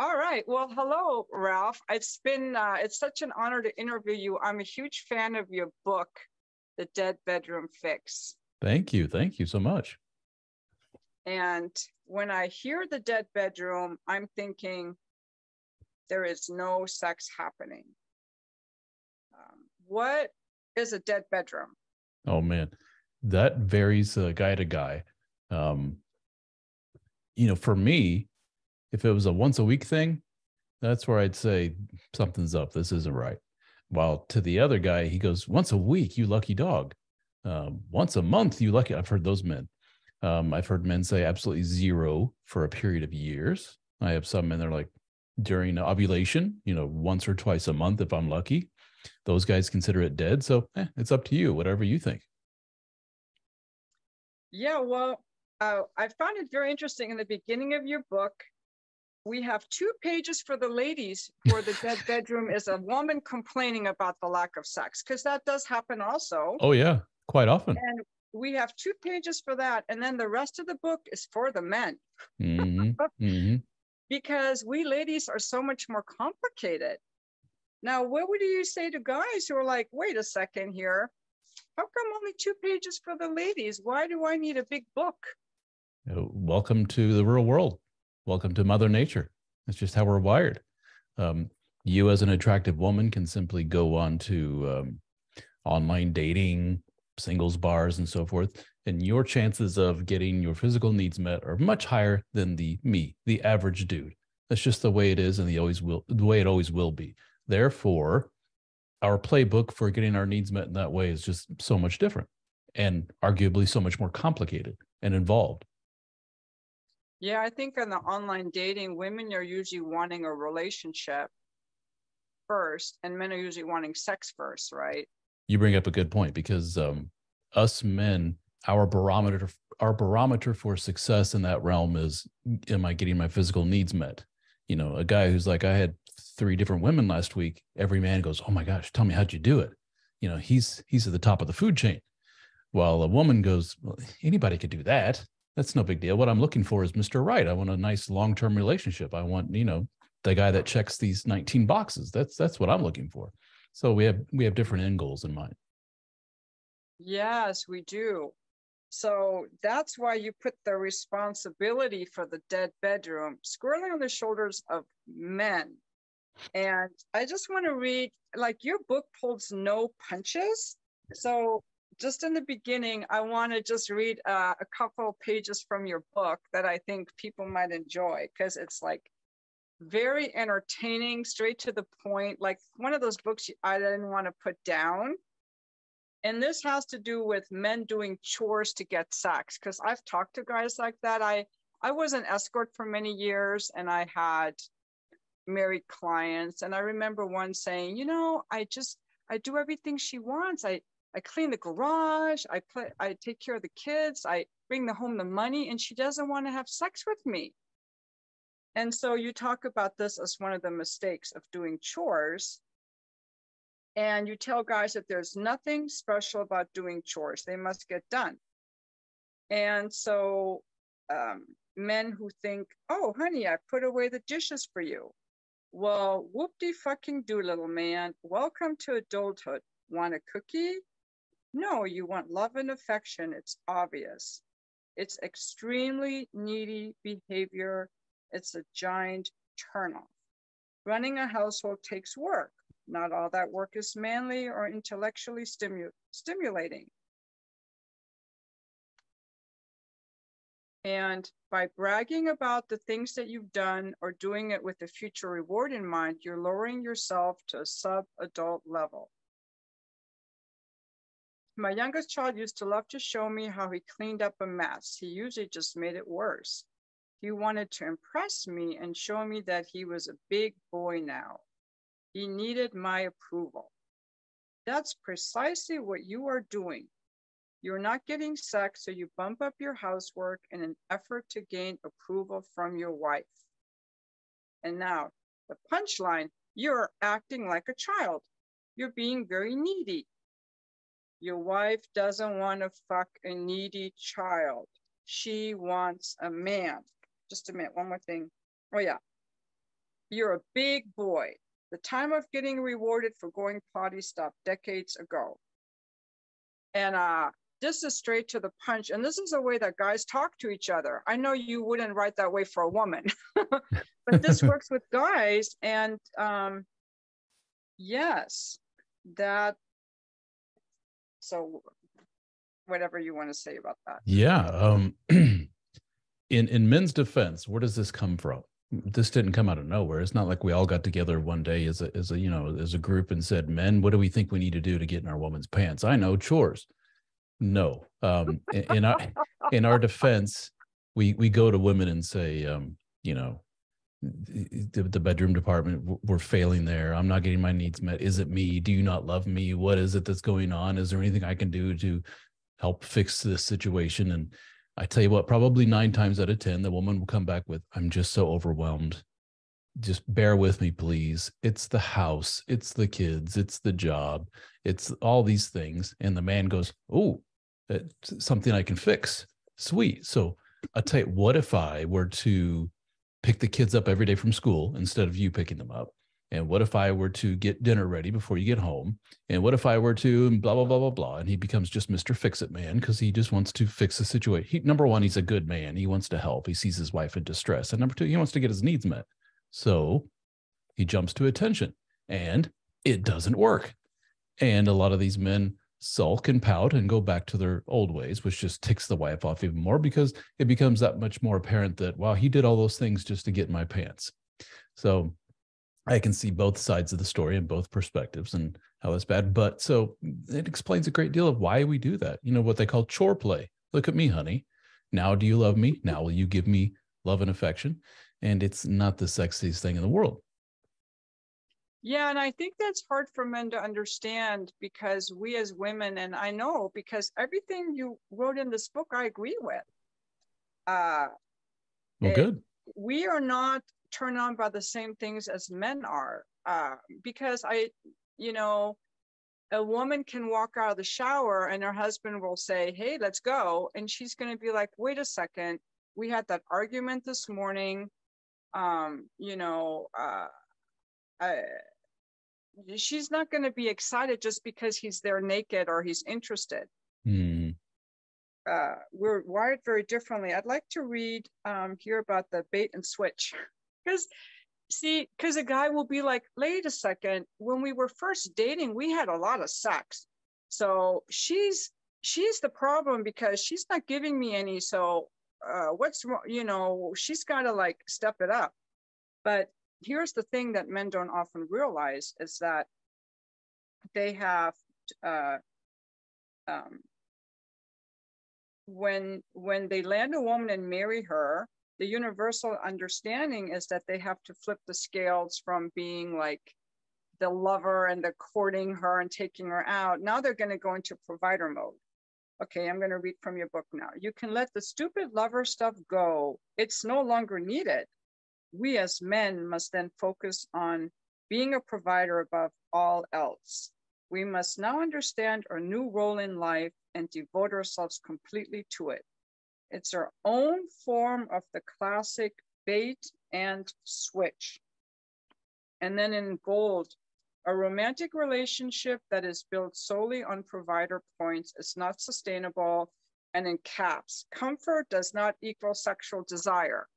All right. Well, hello, Ralph. It's such an honor to interview you. I'm a huge fan of your book, The Dead Bedroom Fix. Thank you. Thank you so much. And when I hear the dead bedroom, I'm thinking there is no sex happening. What is a dead bedroom? Oh man, that varies guy to guy. Um, for me, if it was a once a week thing, that's where I'd say something's up. This isn't right. While to the other guy, he goes, once a week, you lucky dog. Once a month, you lucky. I've heard those men. I've heard men say absolutely zero for a period of years. I have some men that are like during ovulation, once or twice a month if I'm lucky. Those guys consider it dead. So it's up to you, whatever you think. Yeah, well, I found it very interesting. In the beginning of your book, we have 2 pages for the ladies where the dead bedroom is a woman complaining about the lack of sex, because that does happen also. Oh, yeah, quite often. And we have 2 pages for that. And then the rest of the book is for the men. Because we ladies are so much more complicated. Now, what would you say to guys who are like, wait a second here, how come only 2 pages for the ladies? Why do I need a big book? Welcome to the real world. Welcome to Mother Nature. That's just how we're wired. You as an attractive woman can simply go on to online dating, singles bars, and so forth, and your chances of getting your physical needs met are much higher than the average dude. That's just the way it is, and the way it always will be. Therefore, our playbook for getting our needs met in that way is just so much different and arguably so much more complicated and involved. Yeah, I think in the online dating, women are usually wanting a relationship first, and men are usually wanting sex first, right? You bring up a good point, because us men, our barometer for success in that realm is, am I getting my physical needs met? A guy who's like, I had 3 different women last week, every man goes, oh my gosh, tell me, how'd you do it? He's at the top of the food chain. While a woman goes, well, anybody could do that. That's no big deal. What I'm looking for is Mr. Right. I want a nice long-term relationship. I want, the guy that checks these 19 boxes. That's what I'm looking for. So we have different end goals in mind. Yes, we do. So that's why you put the responsibility for the dead bedroom squarely on the shoulders of men. And I just want to read, like, your book pulls no punches. So just in the beginning, I want to just read a couple pages from your book that I think people might enjoy, because it's like very entertaining, straight to the point, like one of those books I didn't want to put down. And this has to do with men doing chores to get sex, because I've talked to guys like that. I was an escort for many years, and I had married clients. And I remember one saying, I do everything she wants. I clean the garage. I take care of the kids. I bring home the money, and she doesn't want to have sex with me. And so you talk about this as one of the mistakes of doing chores. And you tell guys that there's nothing special about doing chores. They must get done. And so men who think, oh, honey, I put away the dishes for you. Well, whoop-de-fucking-do, little man. Welcome to adulthood. Want a cookie? No, you want love and affection. It's obvious. It's extremely needy behavior. It's a giant turnoff. Running a household takes work. Not all that work is manly or intellectually stimulating. And by bragging about the things that you've done or doing it with a future reward in mind, you're lowering yourself to a sub-adult level. My youngest child used to love to show me how he cleaned up a mess. He usually just made it worse. He wanted to impress me and show me that he was a big boy now. He needed my approval. That's precisely what you are doing. You're not getting sex, so you bump up your housework in an effort to gain approval from your wife. And now, the punchline, you're acting like a child. You're being very needy. Your wife doesn't want to fuck a needy child. She wants a man. Just a minute, one more thing. Oh yeah. You're a big boy. The time of getting rewarded for going potty stopped decades ago. And this is straight to the punch. And this is a way that guys talk to each other. I know you wouldn't write that way for a woman, but this works with guys. And yes, that, so whatever you want to say about that. Yeah. In men's defense, where does this come from? This didn't come out of nowhere. It's not like we all got together one day as a group and said, men, what do we think we need to do to get in our woman's pants? I know, chores. No. In our defense, we go to women and say, the bedroom department, we're failing there. I'm not getting my needs met. Is it me? Do you not love me? What is it that's going on? Is there anything I can do to help fix this situation? And I tell you what, probably 9 times out of 10, the woman will come back with, I'm just so overwhelmed. Just bear with me, please. It's the house, it's the kids, it's the job, it's all these things. And the man goes, oh, it's something I can fix. Sweet. So I'll tell you, what if I were to pick the kids up every day from school instead of you picking them up? And what if I were to get dinner ready before you get home? And what if I were to blah, blah, blah, blah, blah. And he becomes just Mr. Fix-It Man because he just wants to fix the situation. Number one, he's a good man. He wants to help. He sees his wife in distress. And number two, he wants to get his needs met. So he jumps to attention and it doesn't work. And a lot of these men sulk and pout and go back to their old ways, which just ticks the wife off even more because it becomes that much more apparent that, wow, he did all those things just to get in my pants. So I can see both sides of the story and both perspectives and how it's bad. But so it explains a great deal of why we do that. You know, what they call chore play. Look at me, honey. Now do you love me? Now will you give me love and affection? And it's not the sexiest thing in the world. Yeah, and I think that's hard for men to understand because we as women, and I know because everything you wrote in this book, I agree with. Good. We are not turned on by the same things as men are, because a woman can walk out of the shower and her husband will say, hey, let's go. And she's going to be like, wait a second. We had that argument this morning. She's not going to be excited just because he's there naked or he's interested. Mm. We're wired very differently. I'd like to read here about the bait and switch because a guy will be like, wait a second, when we were first dating, we had a lot of sex. So she's the problem because she's not giving me any. So what's wrong? She's got to like step it up. But here's the thing that men don't often realize is that they have when they land a woman and marry her, the universal understanding is that they have to flip the scales from being like the lover and the courting her and taking her out. Now they're going to go into provider mode. Okay, I'm going to read from your book now. You can let the stupid lover stuff go. It's no longer needed. We as men must then focus on being a provider above all else. We must now understand our new role in life and devote ourselves completely to it. It's our own form of the classic bait and switch. And then in gold, a romantic relationship that is built solely on provider points is not sustainable. And in caps, comfort does not equal sexual desire.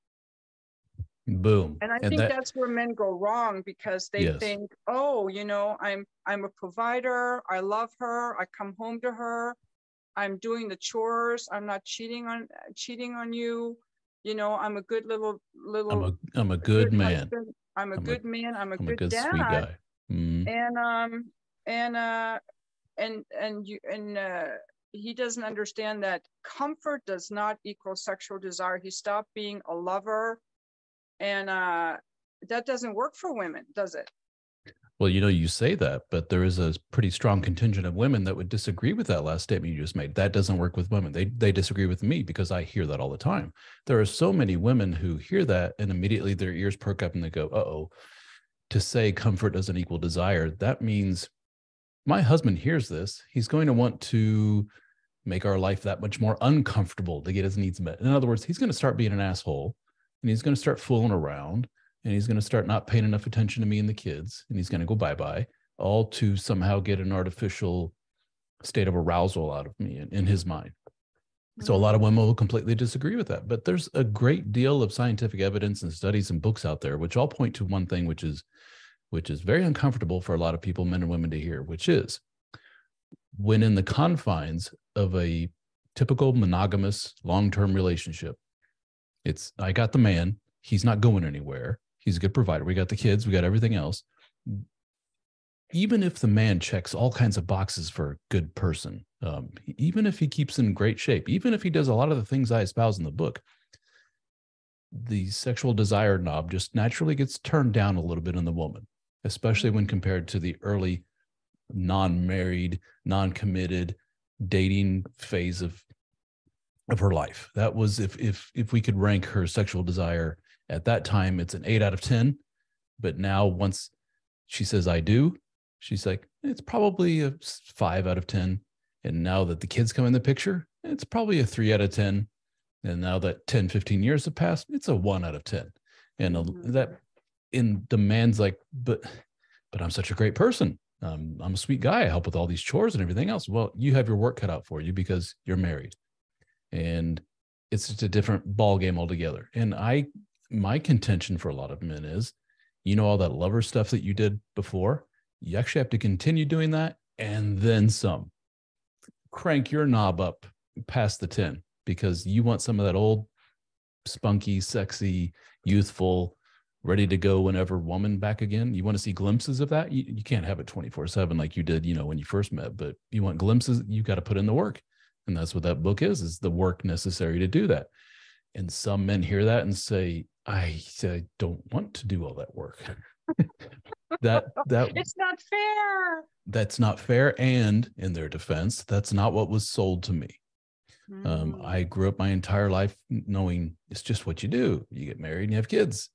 Boom. And I think that's where men go wrong because they think, oh, I'm a provider. I love her. I come home to her. I'm doing the chores. I'm not cheating on you. I'm a good little. I'm a good man. Husband. I'm a good man. I'm a good dad. Sweet guy. Mm. And he doesn't understand that comfort does not equal sexual desire. He stopped being a lover. And that doesn't work for women, does it? Well, you say that, but there is a pretty strong contingent of women that would disagree with that last statement you just made. That doesn't work with women. They disagree with me because I hear that all the time. There are so many women who hear that and immediately their ears perk up and they go, uh-oh. To say comfort doesn't equal desire, that means my husband hears this. He's going to want to make our life that much more uncomfortable to get his needs met. In other words, he's going to start being an asshole and he's going to start fooling around and he's going to start not paying enough attention to me and the kids, and he's going to go bye-bye, all to somehow get an artificial state of arousal out of me in his mind. So a lot of women will completely disagree with that, but there's a great deal of scientific evidence and studies and books out there, which all point to one thing, which is very uncomfortable for a lot of people, men and women, to hear, which is when in the confines of a typical monogamous long-term relationship, it's, I got the man, he's not going anywhere, he's a good provider, we got the kids, we got everything else. Even if the man checks all kinds of boxes for a good person, even if he keeps in great shape, even if he does a lot of the things I espouse in the book, the sexual desire knob just naturally gets turned down a little bit in the woman, especially when compared to the early non-married, non-committed dating phase of her life. That was, if we could rank her sexual desire at that time, it's an 8 out of 10. But now once she says, I do, she's like, it's probably a 5 out of 10. And now that the kids come in the picture, it's probably a 3 out of 10. And now that 10, 15 years have passed, it's a 1 out of 10. And that in demands like, but I'm such a great person. I'm a sweet guy. I help with all these chores and everything else. Well, you have your work cut out for you because you're married. And it's just a different ball game altogether. And my contention for a lot of men is, all that lover stuff that you did before, you actually have to continue doing that and then some. Crank your knob up past the 10 because you want some of that old, spunky, sexy, youthful, ready to go whenever woman back again. You want to see glimpses of that. You can't have it 24/7 like you did, when you first met, but you want glimpses. You got to put in the work. And that's what that book is the work necessary to do that. And some men hear that and say, I don't want to do all that work. that it's not fair. That's not fair. And in their defense, that's not what was sold to me. I grew up my entire life knowing it's just what you do. You get married and you have kids.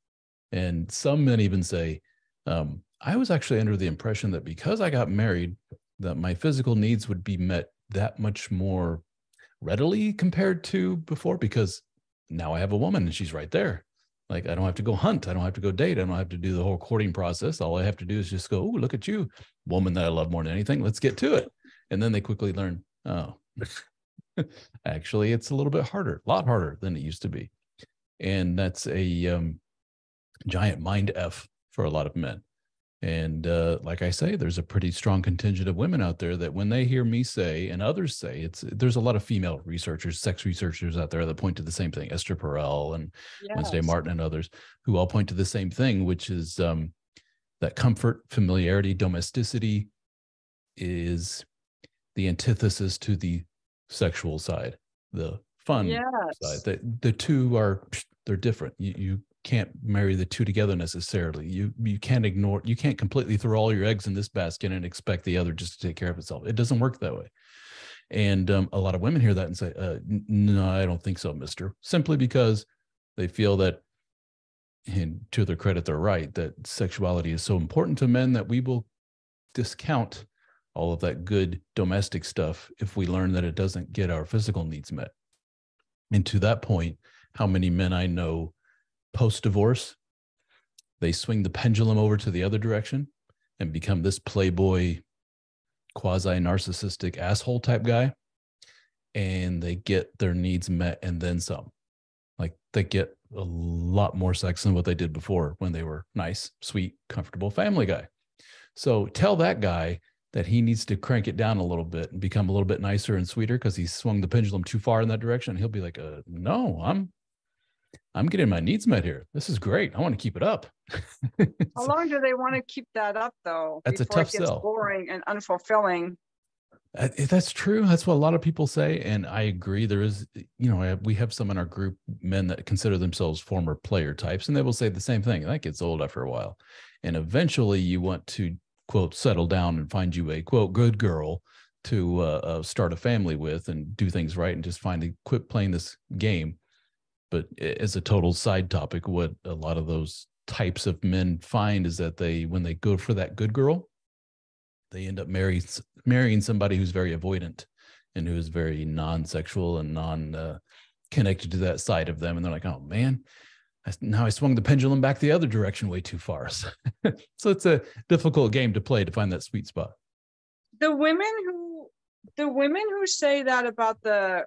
And some men even say, I was actually under the impression that because I got married, that my physical needs would be met that much more readily compared to before, because now I have a woman and she's right there. Like, I don't have to go hunt. I don't have to go date. I don't have to do the whole courting process. All I have to do is just go, oh, look at you, woman that I love more than anything. Let's get to it. And then they quickly learn, oh, actually, it's a little bit harder, a lot harder than it used to be. And that's a giant mind F for a lot of men. And like I say, there's a pretty strong contingent of women out there that when they hear me say, and others say, there's a lot of female researchers, sex researchers out there that point to the same thing, Esther Perel and Wednesday Martin and others, who all point to the same thing, which is that comfort, familiarity, domesticity is the antithesis to the sexual side, the fun side. The two they're different. You can't marry the two together necessarily. You can't ignore, you can't completely throw all your eggs in this basket and expect the other just to take care of itself. It doesn't work that way. And a lot of women hear that and say, no, I don't think so, mister. Simply because they feel that, and to their credit, they're right, that sexuality is so important to men that we will discount all of that good domestic stuff if we learn that it doesn't get our physical needs met. And to that point, how many men I know post-divorce, they swing the pendulum over to the other direction and become this playboy, quasi-narcissistic asshole type guy, and they get their needs met and then some. Like, they get a lot more sex than what they did before when they were nice, sweet, comfortable family guy. So tell that guy that he needs to crank it down a little bit and become a little bit nicer and sweeter because he swung the pendulum too far in that direction. He'll be like, no, I'm getting my needs met here. This is great. I want to keep it up. How long do they want to keep that up, though? That's before a tough it gets sell. Boring and unfulfilling. That's true. That's what a lot of people say. And I agree. There is, we have some in our group, men that consider themselves former player types, and they will say the same thing. That gets old after a while. And eventually you want to, quote, settle down and find you a, quote, good girl to start a family with and do things right and just quit playing this game. But as a total side topic, what a lot of those types of men find is that when they go for that good girl, they end up marrying somebody who's very avoidant and who is very non-sexual and non-connected to that side of them. And they're like, oh man, now I swung the pendulum back the other direction way too far. So it's a difficult game to play to find that sweet spot. The women who say that about the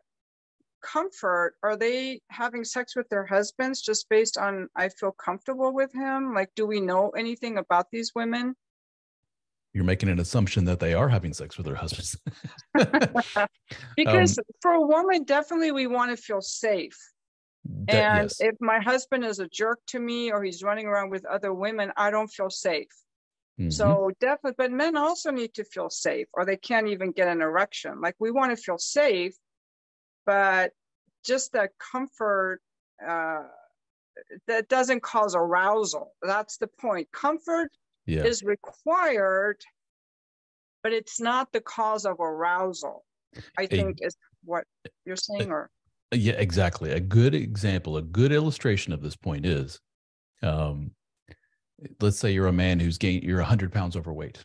comfort, are they having sex with their husbands just based on I feel comfortable with him? Like, do we know anything about these women? You're making an assumption that they are having sex with their husbands. Because for a woman, definitely we want to feel safe. And yes. if my husband is a jerk to me or he's running around with other women, I don't feel safe. Mm-hmm. So definitely, but men also need to feel safe or they can't even get an erection. Like we want to feel safe, but just that comfort that doesn't cause arousal. That's the point. Comfort is required, but it's not the cause of arousal, I think is what you're saying. Or yeah, exactly. A good example, a good illustration of this point is, let's say you're a man you're 100 pounds overweight,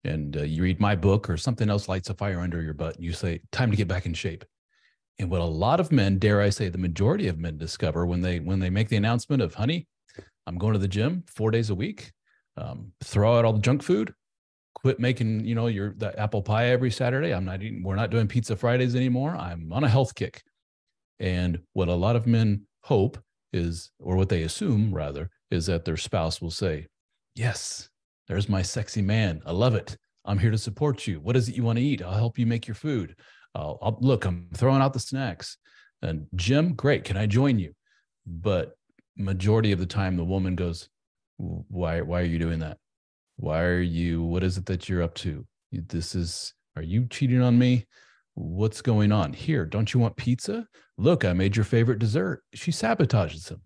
and you read my book or something else lights a fire under your butt, and you say, time to get back in shape. And what a lot of men, dare I say, the majority of men discover when they make the announcement of, honey, I'm going to the gym 4 days a week, throw out all the junk food, quit making, the apple pie every Saturday. We're not doing pizza Fridays anymore. I'm on a health kick. And what a lot of men hope is, or what they assume rather, is that their spouse will say, yes, there's my sexy man. I love it. I'm here to support you. What is it you want to eat? I'll help you make your food. Look, I'm throwing out the snacks. And Jim, great. Can I join you? But majority of the time, the woman goes, why are you doing that? What is it that you're up to? Are you cheating on me? What's going on here? Don't you want pizza? Look, I made your favorite dessert. She sabotages him.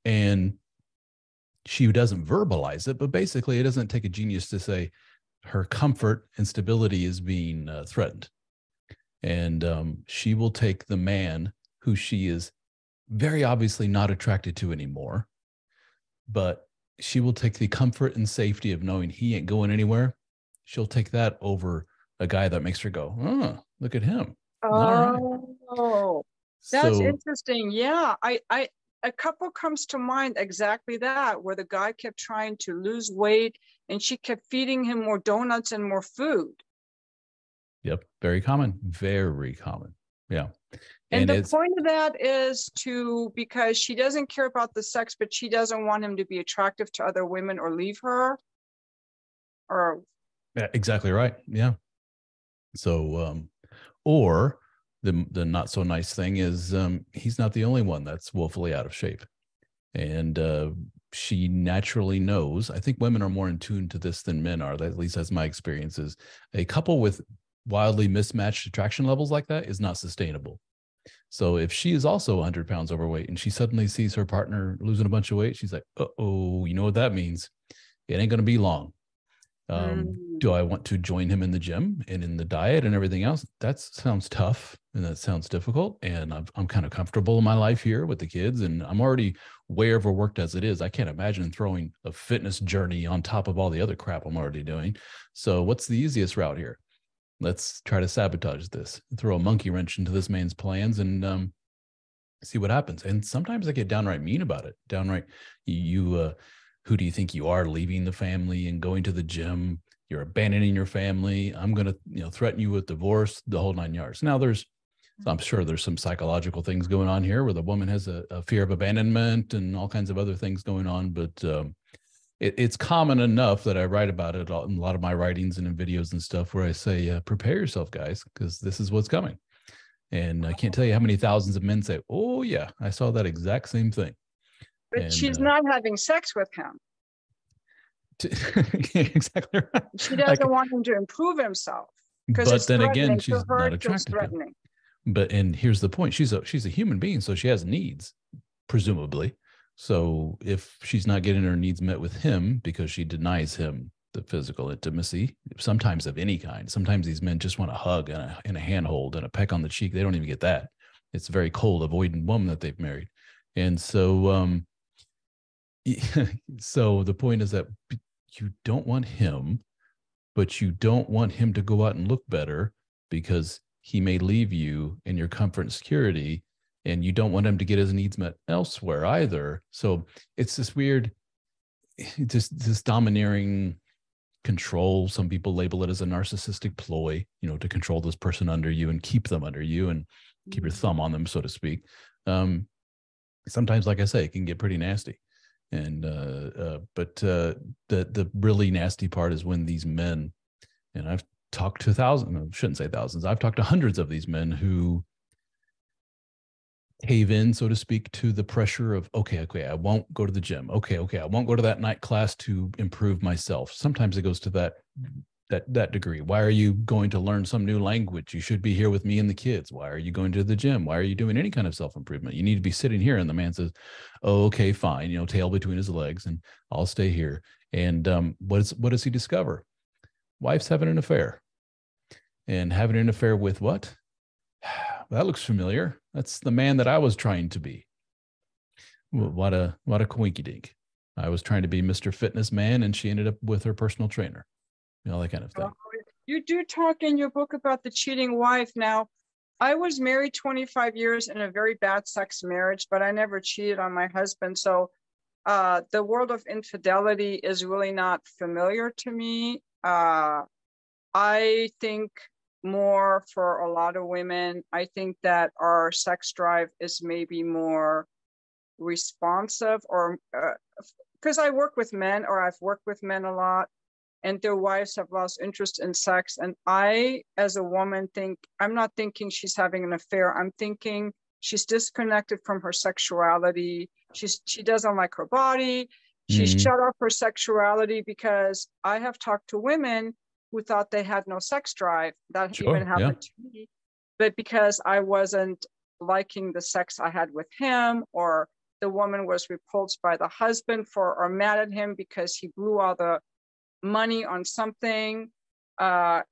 And she doesn't verbalize it, but basically it doesn't take a genius to say her comfort and stability is being threatened. And she will take the man who she is very obviously not attracted to anymore, but she will take the comfort and safety of knowing he ain't going anywhere. She'll take that over a guy that makes her go, oh, look at him. Oh, that's interesting. Yeah, a couple comes to mind exactly that, where the guy kept trying to lose weight and she kept feeding him more donuts and more food. Yep. Very common. Very common. Yeah. And the point of that is because she doesn't care about the sex, but she doesn't want him to be attractive to other women or leave her. Or yeah, exactly right. Yeah. So, or the not so nice thing is he's not the only one that's woefully out of shape. And she naturally knows. I think women are more in tune to this than men are. At least that's my experience. Is a couple with wildly mismatched attraction levels like that is not sustainable. So if she is also 100 pounds overweight and she suddenly sees her partner losing a bunch of weight, she's like, uh-oh, you know what that means? It ain't going to be long. Do I want to join him in the gym and in the diet and everything else? That sounds tough and that sounds difficult. And I'm kind of comfortable in my life here with the kids, and I'm already way overworked as it is. I can't imagine throwing a fitness journey on top of all the other crap I'm already doing. So what's the easiest route here? Let's try to sabotage this, throw a monkey wrench into this man's plans and see what happens. And sometimes I get downright mean about it. Downright, who do you think you are, leaving the family and going to the gym? You're abandoning your family. I'm going to, threaten you with divorce, the whole 9 yards. Now I'm sure there's some psychological things going on here where the woman has a fear of abandonment and all kinds of other things going on. But it's common enough that I write about it in a lot of my writings and in videos and stuff where I say, prepare yourself, guys, because this is what's coming. And I can't tell you how many thousands of men say, oh, yeah, I saw that exact same thing. But she's not having sex with him. Exactly right. She doesn't want him to improve himself. But then again, she's not attracted to him. And here's the point. She's a human being, so she has needs, presumably. So if she's not getting her needs met with him because she denies him the physical intimacy, sometimes of any kind, sometimes these men just want a hug and a handhold and a peck on the cheek. They don't even get that. It's a very cold, avoidant woman that they've married. And so, so the point is that you don't want him, but you don't want him to go out and look better because he may leave you in your comfort and security and you don't want him to get his needs met elsewhere either. So it's this weird, just this domineering control. Some people label it as a narcissistic ploy, to control this person under you and keep them under you and keep your thumb on them, so to speak. Sometimes, like I say, it can get pretty nasty. And but the really nasty part is when these men, and I've talked to thousands, I shouldn't say thousands, I've talked to hundreds of these men who cave in, so to speak, to the pressure of, okay, I won't go to the gym. Okay, I won't go to that night class to improve myself. Sometimes it goes to that degree. Why are you going to learn some new language? You should be here with me and the kids. Why are you going to the gym? Why are you doing any kind of self-improvement? You need to be sitting here. And the man says, oh, okay, fine, tail between his legs, and I'll stay here. And what does he discover? Wife's having an affair. And having an affair with what? That looks familiar. That's the man that I was trying to be. What a coinky dink. I was trying to be Mr. Fitness Man, and she ended up with her personal trainer. That kind of thing. You do talk in your book about the cheating wife. Now, I was married 25 years in a very bad sex marriage, but I never cheated on my husband. So the world of infidelity is really not familiar to me. I think more for a lot of women, I think that our sex drive is maybe more responsive, or because I work with men, or I've worked with men a lot, and their wives have lost interest in sex. And I, as a woman, I'm not thinking she's having an affair. I'm thinking she's disconnected from her sexuality. She doesn't like her body. She's shut off her sexuality, because I have talked to women who thought they had no sex drive. That even happened to me. But because I wasn't liking the sex I had with him, or the woman was repulsed by the husband or mad at him because he blew all the money on something.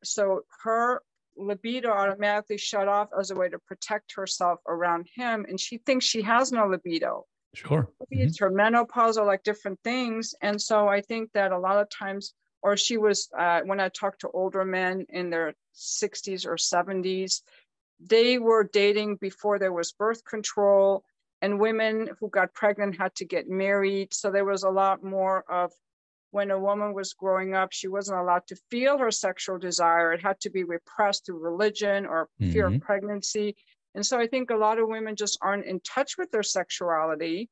So her libido automatically shut off as a way to protect herself around him. And she thinks she has no libido. Sure. Maybe it's her menopause, or like different things. And so I think that a lot of times, or she was, when I talked to older men in their 60s or 70s, they were dating before there was birth control, and women who got pregnant had to get married. So there was a lot more of, when a woman was growing up, she wasn't allowed to feel her sexual desire. It had to be repressed through religion or fear of pregnancy. And so I think a lot of women just aren't in touch with their sexuality.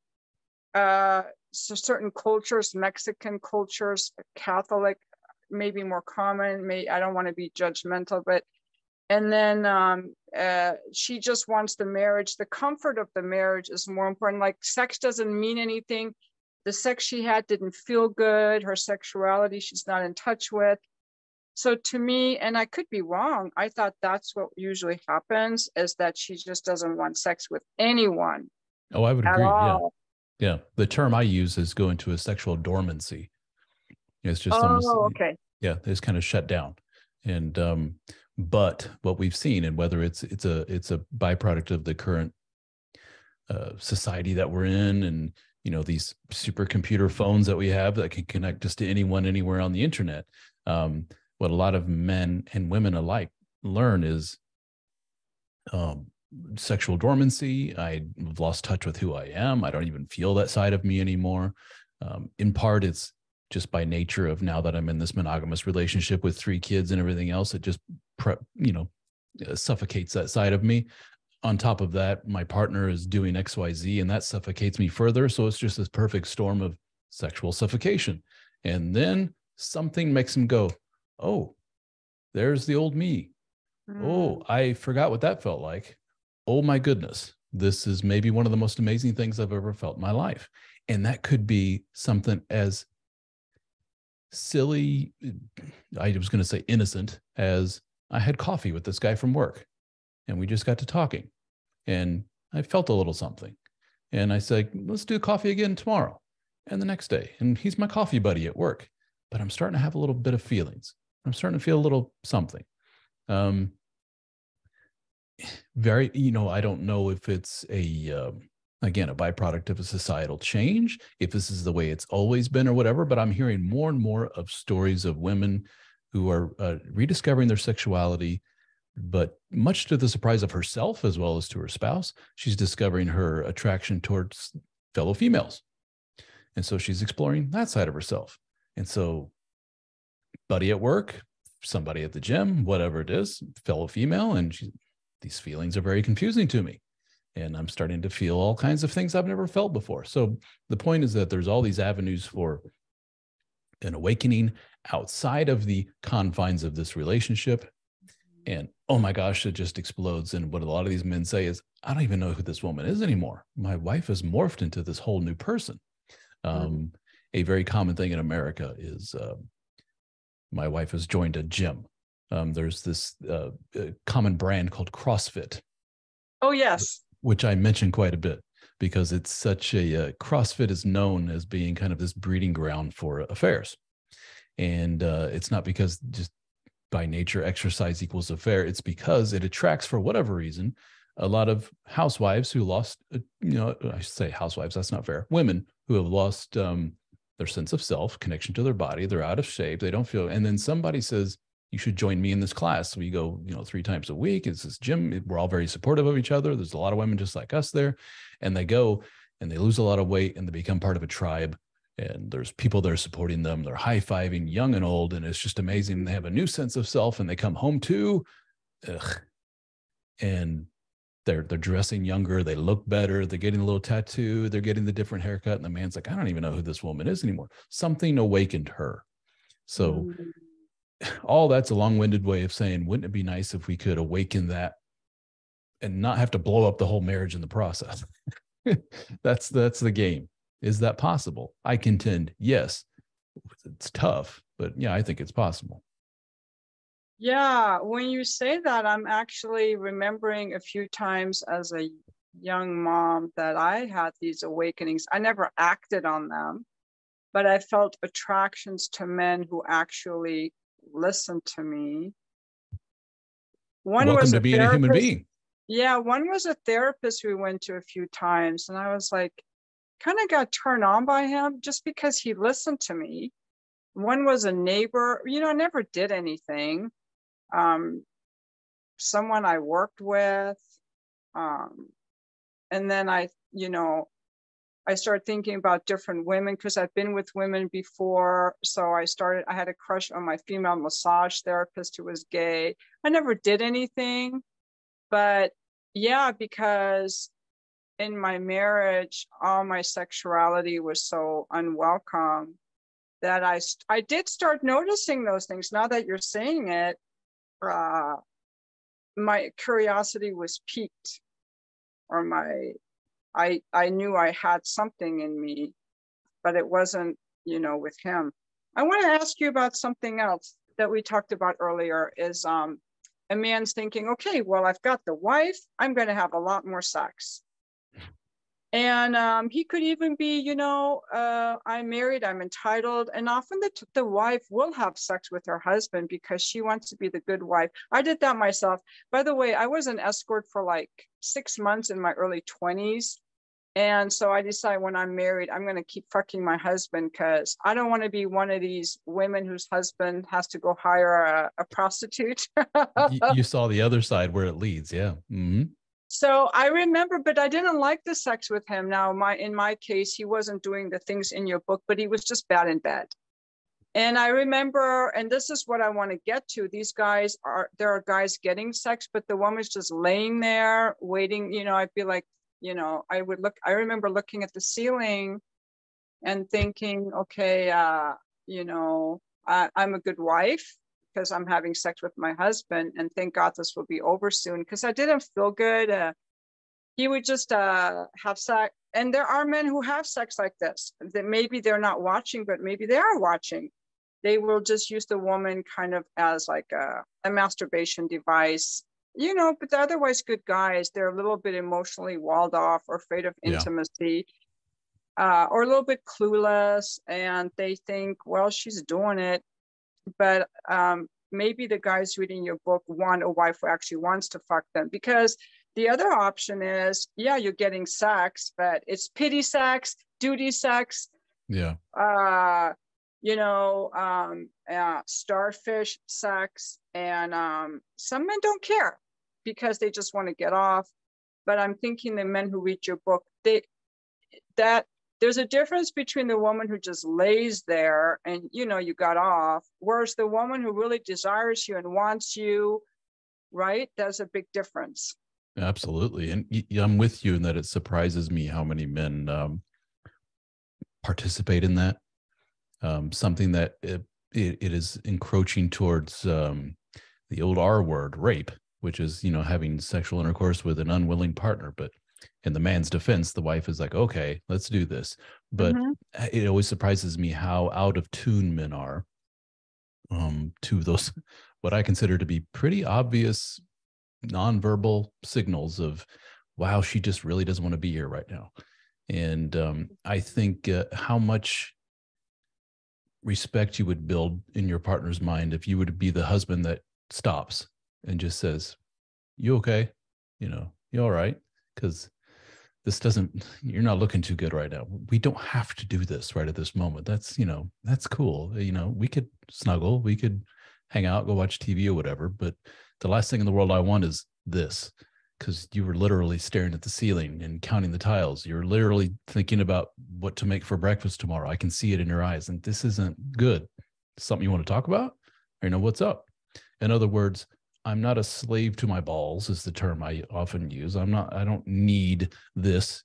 So certain cultures, Mexican cultures, Catholic, maybe more common. I don't want to be judgmental, but, and then she just wants the marriage. The comfort of the marriage is more important. Like, sex doesn't mean anything. The sex she had didn't feel good. Her sexuality, she's not in touch with. So to me, and I could be wrong, I thought that's what usually happens, is that she just doesn't want sex with anyone. Oh, I would agree. All. Yeah. The term I use is go into a sexual dormancy. It's just okay. Yeah, it's kind of shut down. And but what we've seen, and whether it's a byproduct of the current society that we're in, and these supercomputer phones that we have that can connect us to anyone anywhere on the internet, what a lot of men and women alike learn is sexual dormancy. I've lost touch with who I am. I don't even feel that side of me anymore. In part, it's just by nature of, now that I'm in this monogamous relationship with 3 kids and everything else, it just suffocates that side of me. On top of that, my partner is doing XYZ, and that suffocates me further. So it's just this perfect storm of sexual suffocation. And then something makes him go, oh, there's the old me. Oh, I forgot what that felt like. Oh my goodness. This is maybe one of the most amazing things I've ever felt in my life. And that could be something as silly, I was going to say innocent, as I had coffee with this guy from work, and we just got to talking, and I felt a little something. And I said, let's do coffee again tomorrow and the next day. And he's my coffee buddy at work, but I'm starting to have a little bit of feelings. I'm starting to feel a little something. Very, I don't know if it's again, a byproduct of a societal change, if this is the way it's always been or whatever, but I'm hearing more and more of stories of women who are rediscovering their sexuality, But much to the surprise of herself, as well as to her spouse, she's discovering her attraction towards fellow females. And so she's exploring that side of herself. And so buddy at work, somebody at the gym, whatever it is, fellow female, and these feelings are very confusing to me. And I'm starting to feel all kinds of things I've never felt before. So the point is that there's all these avenues for an awakening outside of the confines of this relationship. And oh my gosh, it just explodes. And what a lot of these men say is, I don't even know who this woman is anymore. My wife has morphed into this whole new person. A very common thing in America is my wife has joined a gym. There's this common brand called CrossFit. Oh, yes. Which I mention quite a bit because it's such a CrossFit is known as being kind of this breeding ground for affairs. And it's not because just by nature exercise equals affair. It's because it attracts, for whatever reason, a lot of housewives who lost, I should say housewives, that's not fair. Women who have lost their sense of self, connection to their body. They're out of shape. They don't feel, and then somebody says, you should join me in this class. We go, 3 times a week. It's this gym. We're all very supportive of each other. There's a lot of women just like us there. And they go and they lose a lot of weight and they become part of a tribe. And there's people there supporting them. They're high-fiving young and old. And it's just amazing. They have a new sense of self and they come home too. And they're dressing younger. They look better. They're getting a little tattoo. They're getting the different haircut. And the man's like, I don't even know who this woman is anymore. Something awakened her. So all that's a long-winded way of saying, wouldn't it be nice if we could awaken that and not have to blow up the whole marriage in the process? That's the game. Is that possible? I contend, yes. It's tough, but yeah, I think it's possible. Yeah, when you say that, I'm actually remembering a few times as a young mom that I had these awakenings. I never acted on them, but I felt attractions to men who actually listened to me. Welcome to being a human being. Yeah, one was a therapist we went to a few times, and I was like, kind of got turned on by him just because he listened to me. One was a neighbor, I never did anything. Someone I worked with. And then I started thinking about different women because I've been with women before. So I had a crush on my female massage therapist who was gay. I never did anything, but yeah, because in my marriage, all my sexuality was so unwelcome that I did start noticing those things. Now that you're saying it, my curiosity was piqued, or I knew I had something in me, but it wasn't, with him. I want to ask you about something else that we talked about earlier is a man's thinking, okay, well, I've got the wife, I'm going to have a lot more sex. And he could even be, I'm married, I'm entitled. And often the wife will have sex with her husband because she wants to be the good wife. I did that myself. By the way, I was an escort for like 6 months in my early 20s. And so I decided when I'm married, I'm going to keep fucking my husband because I don't want to be one of these women whose husband has to go hire a prostitute. You saw the other side where it leads. Yeah. Mm-hmm. So I remember, but I didn't like the sex with him. Now, in my case, he wasn't doing the things in your book, but he was just bad in bed. And I remember, and this is what I want to get to. There are guys getting sex, but the woman's just laying there waiting. I'd be like, I remember looking at the ceiling and thinking, okay, I'm a good wife because I'm having sex with my husband, and thank God this will be over soon because I didn't feel good. He would just have sex. And there are men who have sex like this, that maybe they're not watching, but maybe they are watching. They will just use the woman kind of as like a masturbation device, but they're otherwise good guys. They're a little bit emotionally walled off or afraid of intimacy, or a little bit clueless. And they think, well, she's doing it. But maybe the guys reading your book want a wife who actually wants to fuck them, because the other option is, yeah, you're getting sex, but it's pity sex, duty sex. Yeah. Starfish Sex, and some men don't care because they just want to get off. But I'm thinking the men who read your book, there's a difference between the woman who just lays there and you got off, whereas the woman who really desires you and wants you, right? There's a big difference. Absolutely. And I'm with you in that it surprises me how many men participate in that. Something that it is encroaching towards the old R word, rape, which is, having sexual intercourse with an unwilling partner. But in the man's defense, the wife is like, okay, let's do this. But it always surprises me how out of tune men are to those, what I consider to be pretty obvious nonverbal signals of, wow, she just really doesn't want to be here right now. And I think how much respect you would build in your partner's mind if you would be the husband that stops and just says, you okay? You all right? Because you're not looking too good right now. We don't have to do this right at this moment. That's cool. We could snuggle, we could hang out, go watch TV or whatever. But the last thing in the world I want is this, because you were literally staring at the ceiling and counting the tiles. You're literally thinking about what to make for breakfast tomorrow. I can see it in your eyes, and this isn't good. Something you want to talk about? Or what's up? In other words, I'm not a slave to my balls is the term I often use. I don't need this,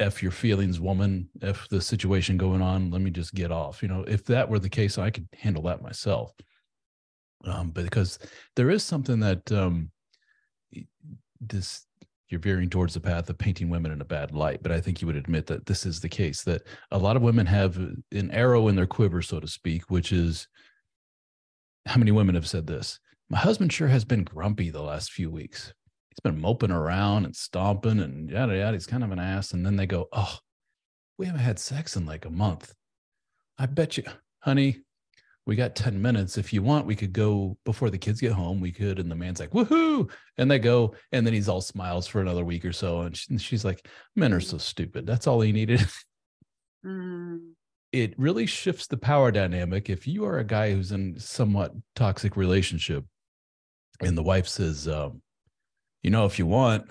F your feelings, woman, F the situation going on. Let me just get off. If that were the case, I could handle that myself. But because there is something that you're veering towards the path of painting women in a bad light, but I think you would admit that this is the case, that a lot of women have an arrow in their quiver, so to speak, which is, how many women have said this? My husband sure has been grumpy the last few weeks. He's been moping around and stomping and yada, yada. He's kind of an ass. And then they go, oh, we haven't had sex in like a month. I bet you, honey, we got 10 minutes. If you want, we could go before the kids get home. We could. And the man's like, woohoo. And they go. And then he's all smiles for another week or so. And she's like, men are so stupid. That's all he needed. It really shifts the power dynamic. If you are a guy who's in somewhat toxic relationship and the wife says, if you want,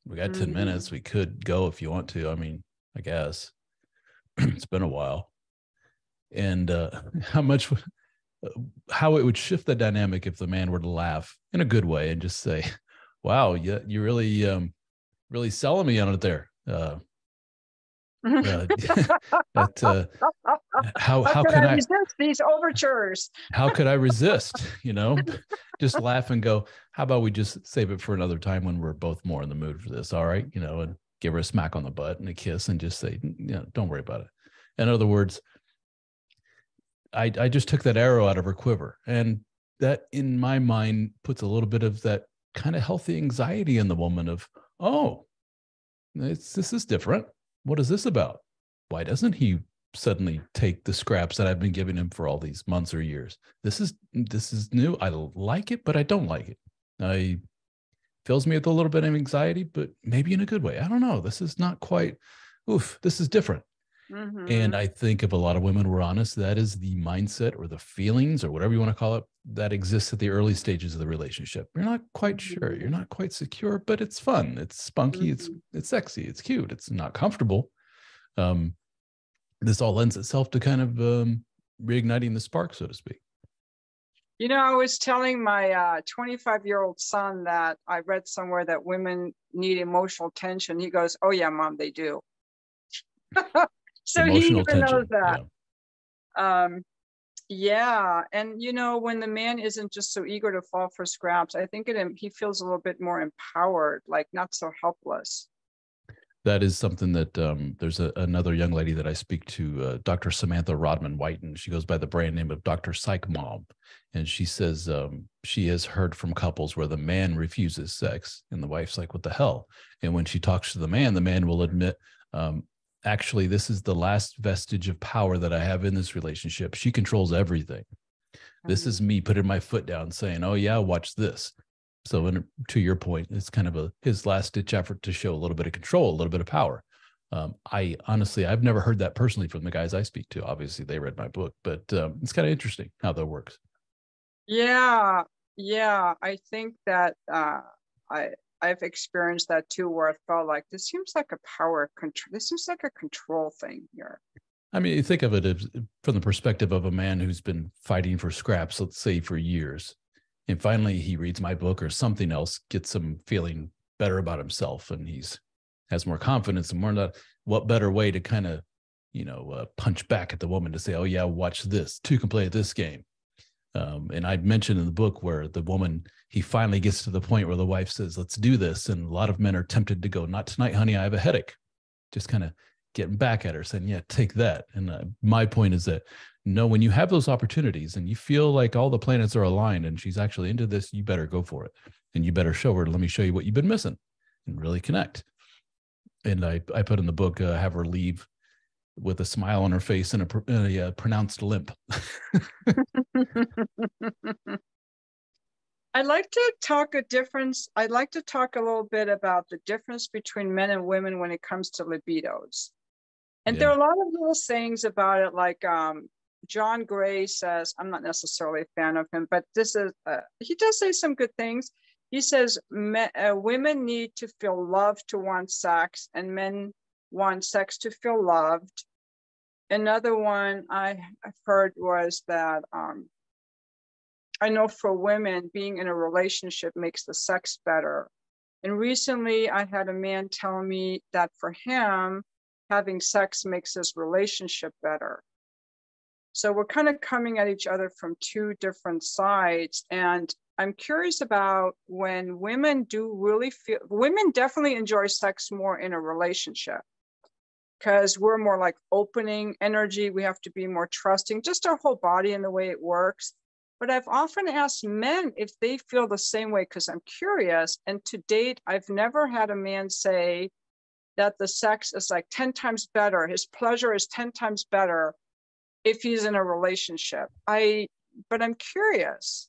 we got 10 minutes. We could go if you want to. I mean, I guess it's been a while. And how it would shift the dynamic if the man were to laugh in a good way and just say, wow, you're really selling me on it there. How can I resist these overtures? How could I resist? Just laugh and go, how about we just save it for another time when we're both more in the mood for this? All right. And give her a smack on the butt and a kiss and just say, don't worry about it. In other words, I just took that arrow out of her quiver, and that in my mind puts a little bit of that kind of healthy anxiety in the woman of, oh, this is different. What is this about? Why doesn't he suddenly take the scraps that I've been giving him for all these months or years? This is new. I like it, but I don't like it. It fills me with a little bit of anxiety, but maybe in a good way. I don't know. This is not quite, this is different. And I think if a lot of women were honest, that is the mindset or the feelings or whatever you want to call it that exists at the early stages of the relationship. You're not quite sure. You're not quite secure, but it's fun. It's spunky. It's sexy. It's cute. It's not comfortable. This all lends itself to kind of reigniting the spark, so to speak. I was telling my 25-year-old son that I read somewhere that women need emotional attention. He goes, oh, yeah, Mom, they do. So he even knows that. Yeah. And, when the man isn't just so eager to fall for scraps, I think he feels a little bit more empowered, like not so helpless. That is something that there's another young lady that I speak to, Dr. Samantha Rodman Whiten. She goes by the brand name of Dr. Psych Mom. And she says she has heard from couples where the man refuses sex and the wife's like, what the hell? And when she talks to the man will admit, actually, this is the last vestige of power that I have in this relationship. She controls everything. This is me putting my foot down saying, oh, yeah, watch this. So to your point, it's kind of his last ditch effort to show a little bit of control, a little bit of power. I honestly, I've never heard that personally from the guys I speak to. Obviously, they read my book, but it's kind of interesting how that works. Yeah, yeah. I think that I I've experienced that too, where I felt like this seems like a power control. This seems like a control thing here. I mean, you think of it as, from the perspective of a man who's been fighting for scraps, let's say for years, and finally he reads my book or something else, gets him feeling better about himself, and he's has more confidence and more. Not what better way to kind of, punch back at the woman to say, "Oh yeah, watch this. Two can play at this game." And I'd mentioned in the book where the woman, he finally gets to the point where the wife says, "Let's do this," and a lot of men are tempted to go, "Not tonight, honey. I have a headache." Just kind of getting back at her, saying, "Yeah, take that." And my point is that no, when you have those opportunities and you feel like all the planets are aligned and she's actually into this, you better go for it, and you better show her. Let me show you what you've been missing, and really connect. And I put in the book, have her leave with a smile on her face and a pronounced limp. I'd like to talk I'd like to talk a little bit about the difference between men and women when it comes to libidos. And there are a lot of little sayings about it, like John Gray says, I'm not necessarily a fan of him, but this is, he does say some good things. He says, women need to feel loved to want sex, and men want sex to feel loved. Another one I've heard was that I know for women, being in a relationship makes the sex better. And recently I had a man tell me that for him, having sex makes his relationship better. So we're kind of coming at each other from two different sides. And I'm curious about when women women definitely enjoy sex more in a relationship, because we're more like opening energy. We have to be more trusting, just our whole body and the way it works. But I've often asked men if they feel the same way, because I'm curious. And to date, I've never had a man say that the sex is like 10 times better. His pleasure is 10 times better if he's in a relationship. But I'm curious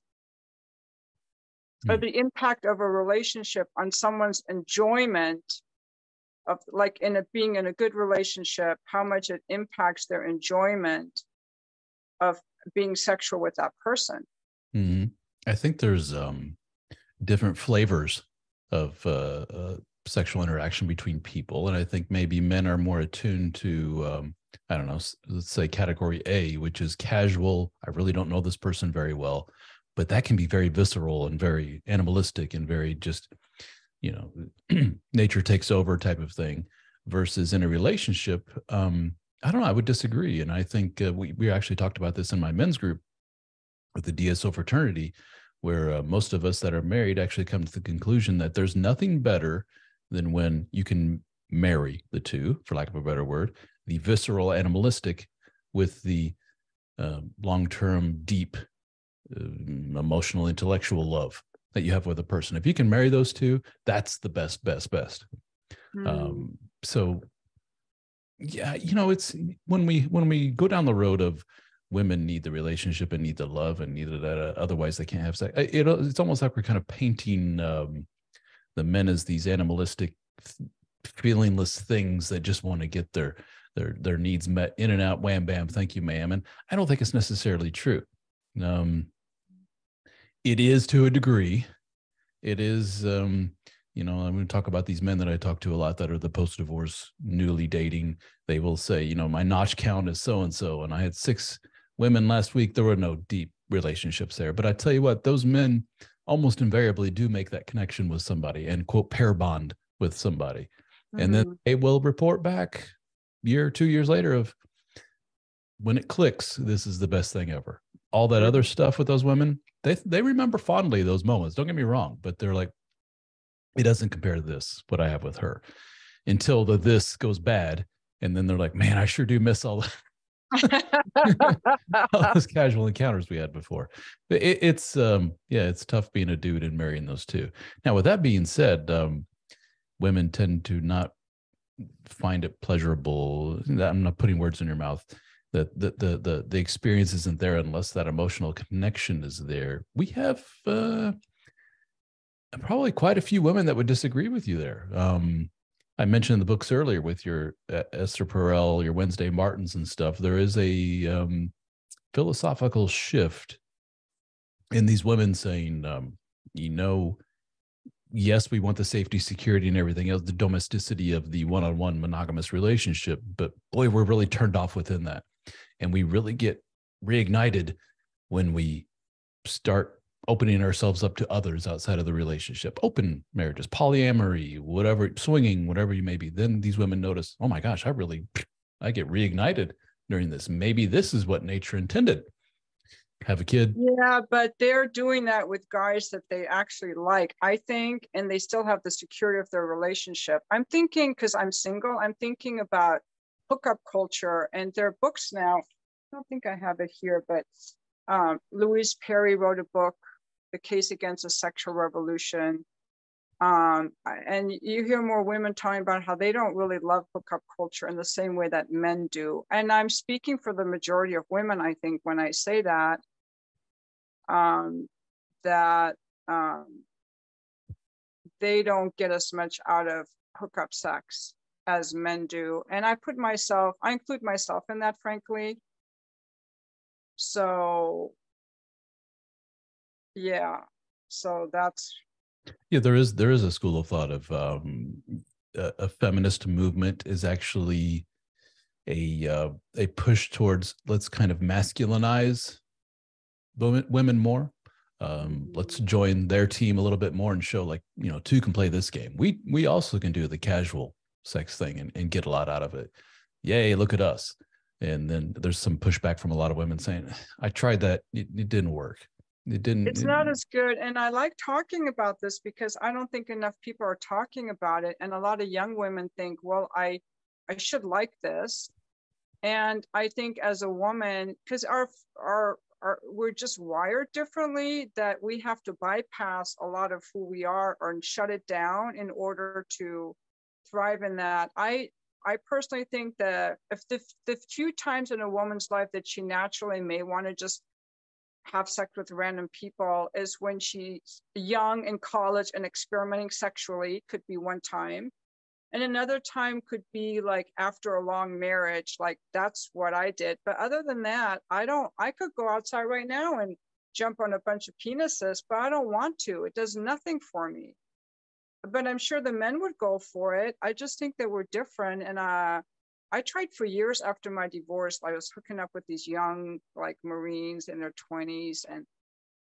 of the impact of a relationship on someone's enjoyment of, like, being in a good relationship, how much it impacts their enjoyment of being sexual with that person. Mm-hmm. I think there's different flavors of sexual interaction between people, and I think maybe men are more attuned to I don't know, let's say category A, which is casual. I really don't know this person very well, but that can be very visceral and very animalistic and very just, nature takes over type of thing, versus in a relationship. I don't know. I would disagree. And I think we actually talked about this in my men's group with the DSO fraternity, where most of us that are married actually come to the conclusion that there's nothing better than when you can marry the two, for lack of a better word, the visceral animalistic with the long-term, deep, emotional, intellectual love that you have with a person. If you can marry those two, that's the best. So yeah, it's when we go down the road of women need the relationship and need the love and need that, otherwise they can't have sex. It's almost like we're kind of painting the men as these animalistic, feelingless things that just want to get their needs met, in and out, wham bam, thank you ma'am. And I don't think it's necessarily true. It is to a degree. It is I'm going to talk about these men that I talk to a lot that are the post-divorce, newly dating. They will say, my notch count is so-and-so, and I had 6 women last week. There were no deep relationships there. But I tell you what, those men almost invariably do make that connection with somebody and, quote, pair bond with somebody. Mm-hmm. And then they will report back year or 2 years later of, when it clicks, this is the best thing ever. All that other stuff with those women, they remember fondly those moments. Don't get me wrong, but they're like, it doesn't compare to this, what I have with her, until this goes bad. And then they're like, man, I sure do miss all those casual encounters we had before. It's tough being a dude and marrying those two. Now, with that being said, women tend to not find it pleasurable. I'm not putting words in your mouth. That the experience isn't there unless that emotional connection is there. We have probably quite a few women that would disagree with you there. I mentioned in the books earlier with your Esther Perel, your Wednesday Martins and stuff. There is a philosophical shift in these women saying, you know, yes, we want the safety, security, and everything else, the domesticity of the one-on-one monogamous relationship, but boy, we're really turned off within that. And we really get reignited when we start opening ourselves up to others outside of the relationship, open marriages, polyamory, whatever, swinging, whatever you may be. Then these women notice, oh my gosh, I get reignited during this. Maybe this is what nature intended. Have a kid. Yeah, but they're doing that with guys that they actually like, I think, and they still have the security of their relationship. I'm thinking, because I'm single, I'm thinking about hookup culture, and there are books now. I don't think I have it here, but Louise Perry wrote a book, The Case Against the Sexual Revolution. And you hear more women talking about how they don't really love hookup culture in the same way that men do. And I'm speaking for the majority of women, I think, when I say that, they don't get as much out of hookup sex as men do. And I include myself in that, frankly. So, yeah, so that's. Yeah, there is a school of thought of a feminist movement is actually a push towards, let's kind of masculinize women more. Let's join their team a little bit more and show, like, you know, two can play this game. We also can do the casual sex thing and get a lot out of it. Yay, look at us. And then there's some pushback from a lot of women saying, I tried that, it didn't work. It's not as good. And I like talking about this because I don't think enough people are talking about it. And a lot of young women think, well, I should like this. And I think as a woman, because we're just wired differently, that we have to bypass a lot of who we are and shut it down in order to thrive in that. I personally think that if the few times in a woman's life that she naturally may want to just have sex with random people is when she's young in college and experimenting sexually, could be one time. And another time could be like after a long marriage, like that's what I did. But other than that, I could go outside right now and jump on a bunch of penises, but I don't want to. It does nothing for me. But I'm sure the men would go for it. I just think that we're different. And I tried for years after my divorce. I was hooking up with these young, like, Marines in their 20s. And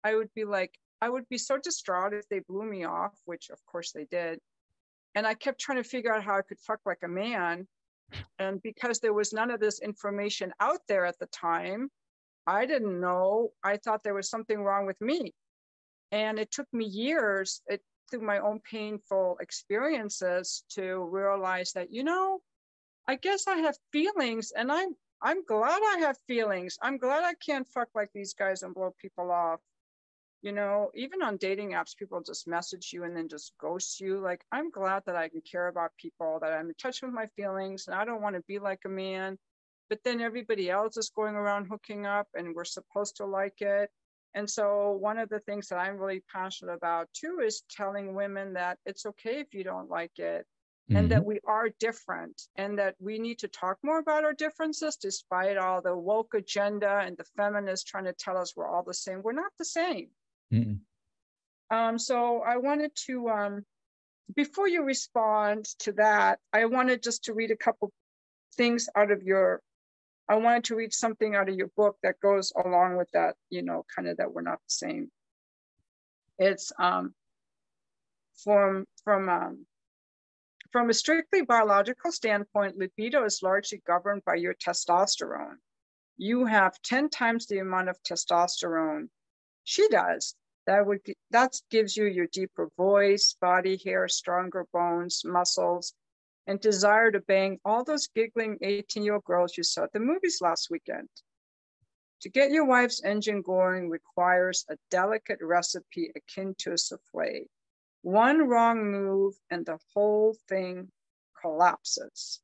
I would be so distraught if they blew me off, which of course they did. And I kept trying to figure out how I could fuck like a man. And because there was none of this information out there at the time, I didn't know. I thought there was something wrong with me. And it took me years through my own painful experiences to realize that, you know, I guess I have feelings, and I'm glad I have feelings. I'm glad I can't fuck like these guys and blow people off. You know, even on dating apps, people just message you and then just ghost you. Like, I'm glad that I can care about people, that I'm in touch with my feelings, and I don't want to be like a man. But then everybody else is going around hooking up, and we're supposed to like it. And so one of the things that I'm really passionate about too is telling women that it's okay if you don't like it. And that we are different, and that we need to talk more about our differences, despite all the woke agenda and the feminists trying to tell us we're all the same. We're not the same. So I wanted to, before you respond to that, I wanted just to read a couple things out of I wanted to read something out of your book that goes along with that, you know, kind of that we're not the same. It's from a strictly biological standpoint, libido is largely governed by your testosterone. You have 10 times the amount of testosterone she does. That gives you your deeper voice, body hair, stronger bones, muscles, and desire to bang all those giggling 18-year-old girls you saw at the movies last weekend. To get your wife's engine going requires a delicate recipe akin to a souffle. One wrong move and the whole thing collapses.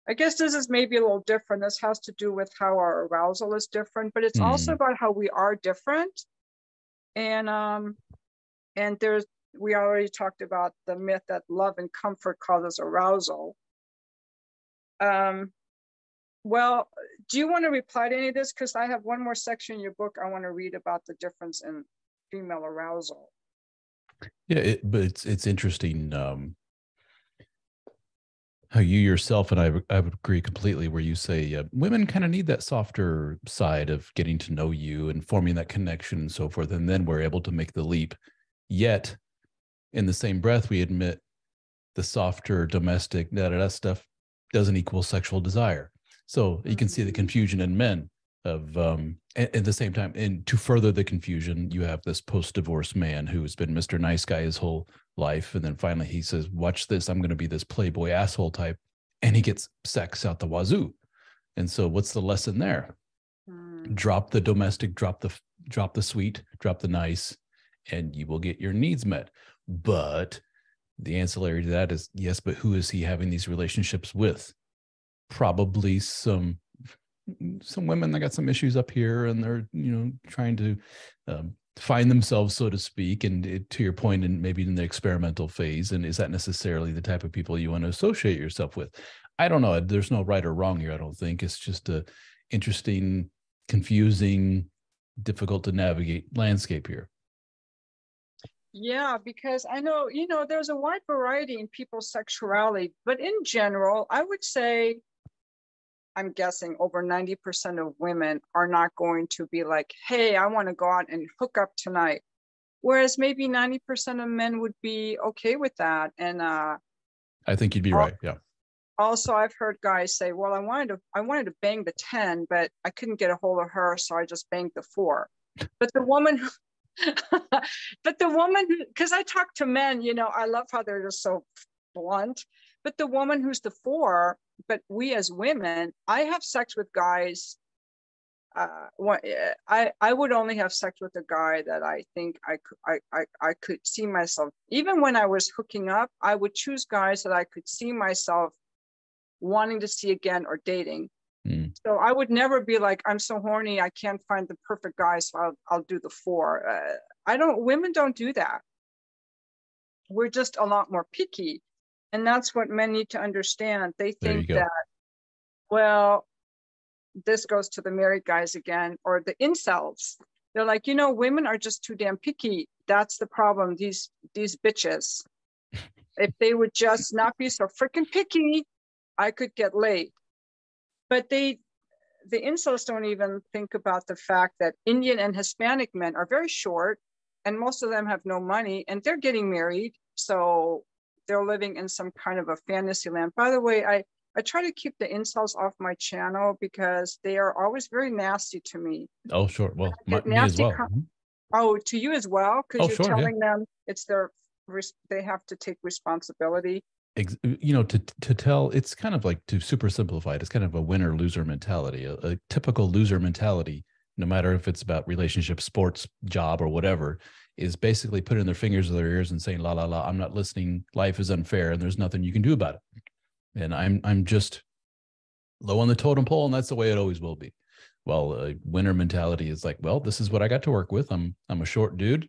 I guess this is maybe a little different. This has to do with how our arousal is different, but it's also about how we are different. And there's we already talked about the myth that love and comfort causes arousal. Well, do you want to reply to any of this? Because I have one more section in your book I want to read about the difference in female arousal. Yeah, but it's interesting how you yourself, and I would agree completely, where you say women kind of need that softer side of getting to know you and forming that connection and so forth, and then we're able to make the leap. Yet, in the same breath, we admit the softer domestic stuff doesn't equal sexual desire. So you can see the confusion in men of at the same time. And to further the confusion, you have this post-divorce man who has been Mr. Nice Guy his whole life. And then finally he says, watch this, I'm going to be this playboy asshole type. And he gets sex out the wazoo. And so what's the lesson there? Drop the domestic, drop the sweet, drop the nice, and you will get your needs met. But the ancillary to that is, yes, but who is he having these relationships with? Probably some women that got some issues up here, and they're trying to find themselves, so to speak. And to your point, and maybe in the experimental phase. And is that necessarily the type of people you want to associate yourself with? I don't know. There's no right or wrong here. I don't think. It's just a interesting, confusing, difficult to navigate landscape here. Yeah, because I know, there's a wide variety in people's sexuality, but in general, I would say, I'm guessing over 90% of women are not going to be like, hey, I want to go out and hook up tonight. Whereas maybe 90% of men would be okay with that. And I think you'd be right. Yeah. Also, I've heard guys say, well, I wanted to bang the 10, but I couldn't get a hold of her, so I just banged the 4. But the woman because I talk to men, I love how they're just so blunt. But the woman who's the 4, but we as women, I have sex with guys. I would only have sex with a guy that I think I could see myself. Even when I was hooking up, I would choose guys that I could see myself wanting to see again or dating. So I would never be like, I'm so horny, I can't find the perfect guy, so I'll do the 4. Women don't do that. We're just a lot more picky. And that's what men need to understand. They think that, well, this goes to the married guys again, or the incels. They're like, women are just too damn picky. That's the problem. These bitches, if they would just not be so freaking picky, I could get laid. But the incels don't even think about the fact that Indian and Hispanic men are very short, and most of them have no money, and they're getting married. So they're living in some kind of a fantasy land. By the way, I try to keep the incels off my channel because they are always very nasty to me. Oh, sure. Well, me as well. Oh, to you as well? Because you're telling them it's they have to take responsibility. To tell, it's kind of like, to super simplify it, it's kind of a winner loser mentality. A typical loser mentality, no matter if it's about relationship, sports, job, or whatever, is basically putting their fingers in their ears and saying, la, la, la, I'm not listening. Life is unfair and there's nothing you can do about it. And I'm just low on the totem pole, and that's the way it always will be. Well, a winner mentality is like, well, this is what I got to work with. I'm a short dude.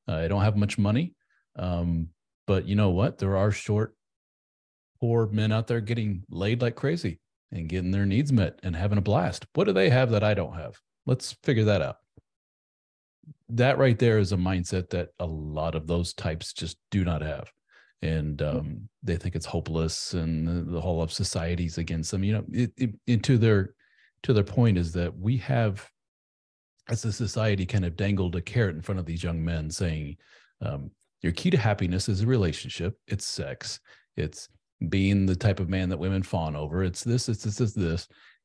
I don't have much money. But you know what? There are short, poor men out there getting laid like crazy and getting their needs met and having a blast. What do they have that I don't have? Let's figure that out. That right there is a mindset that a lot of those types just do not have. And they think it's hopeless, and the whole of society's against them. To their point is that we have, as a society, kind of dangled a carrot in front of these young men saying, your key to happiness is a relationship. It's sex. It's being the type of man that women fawn over. It's this.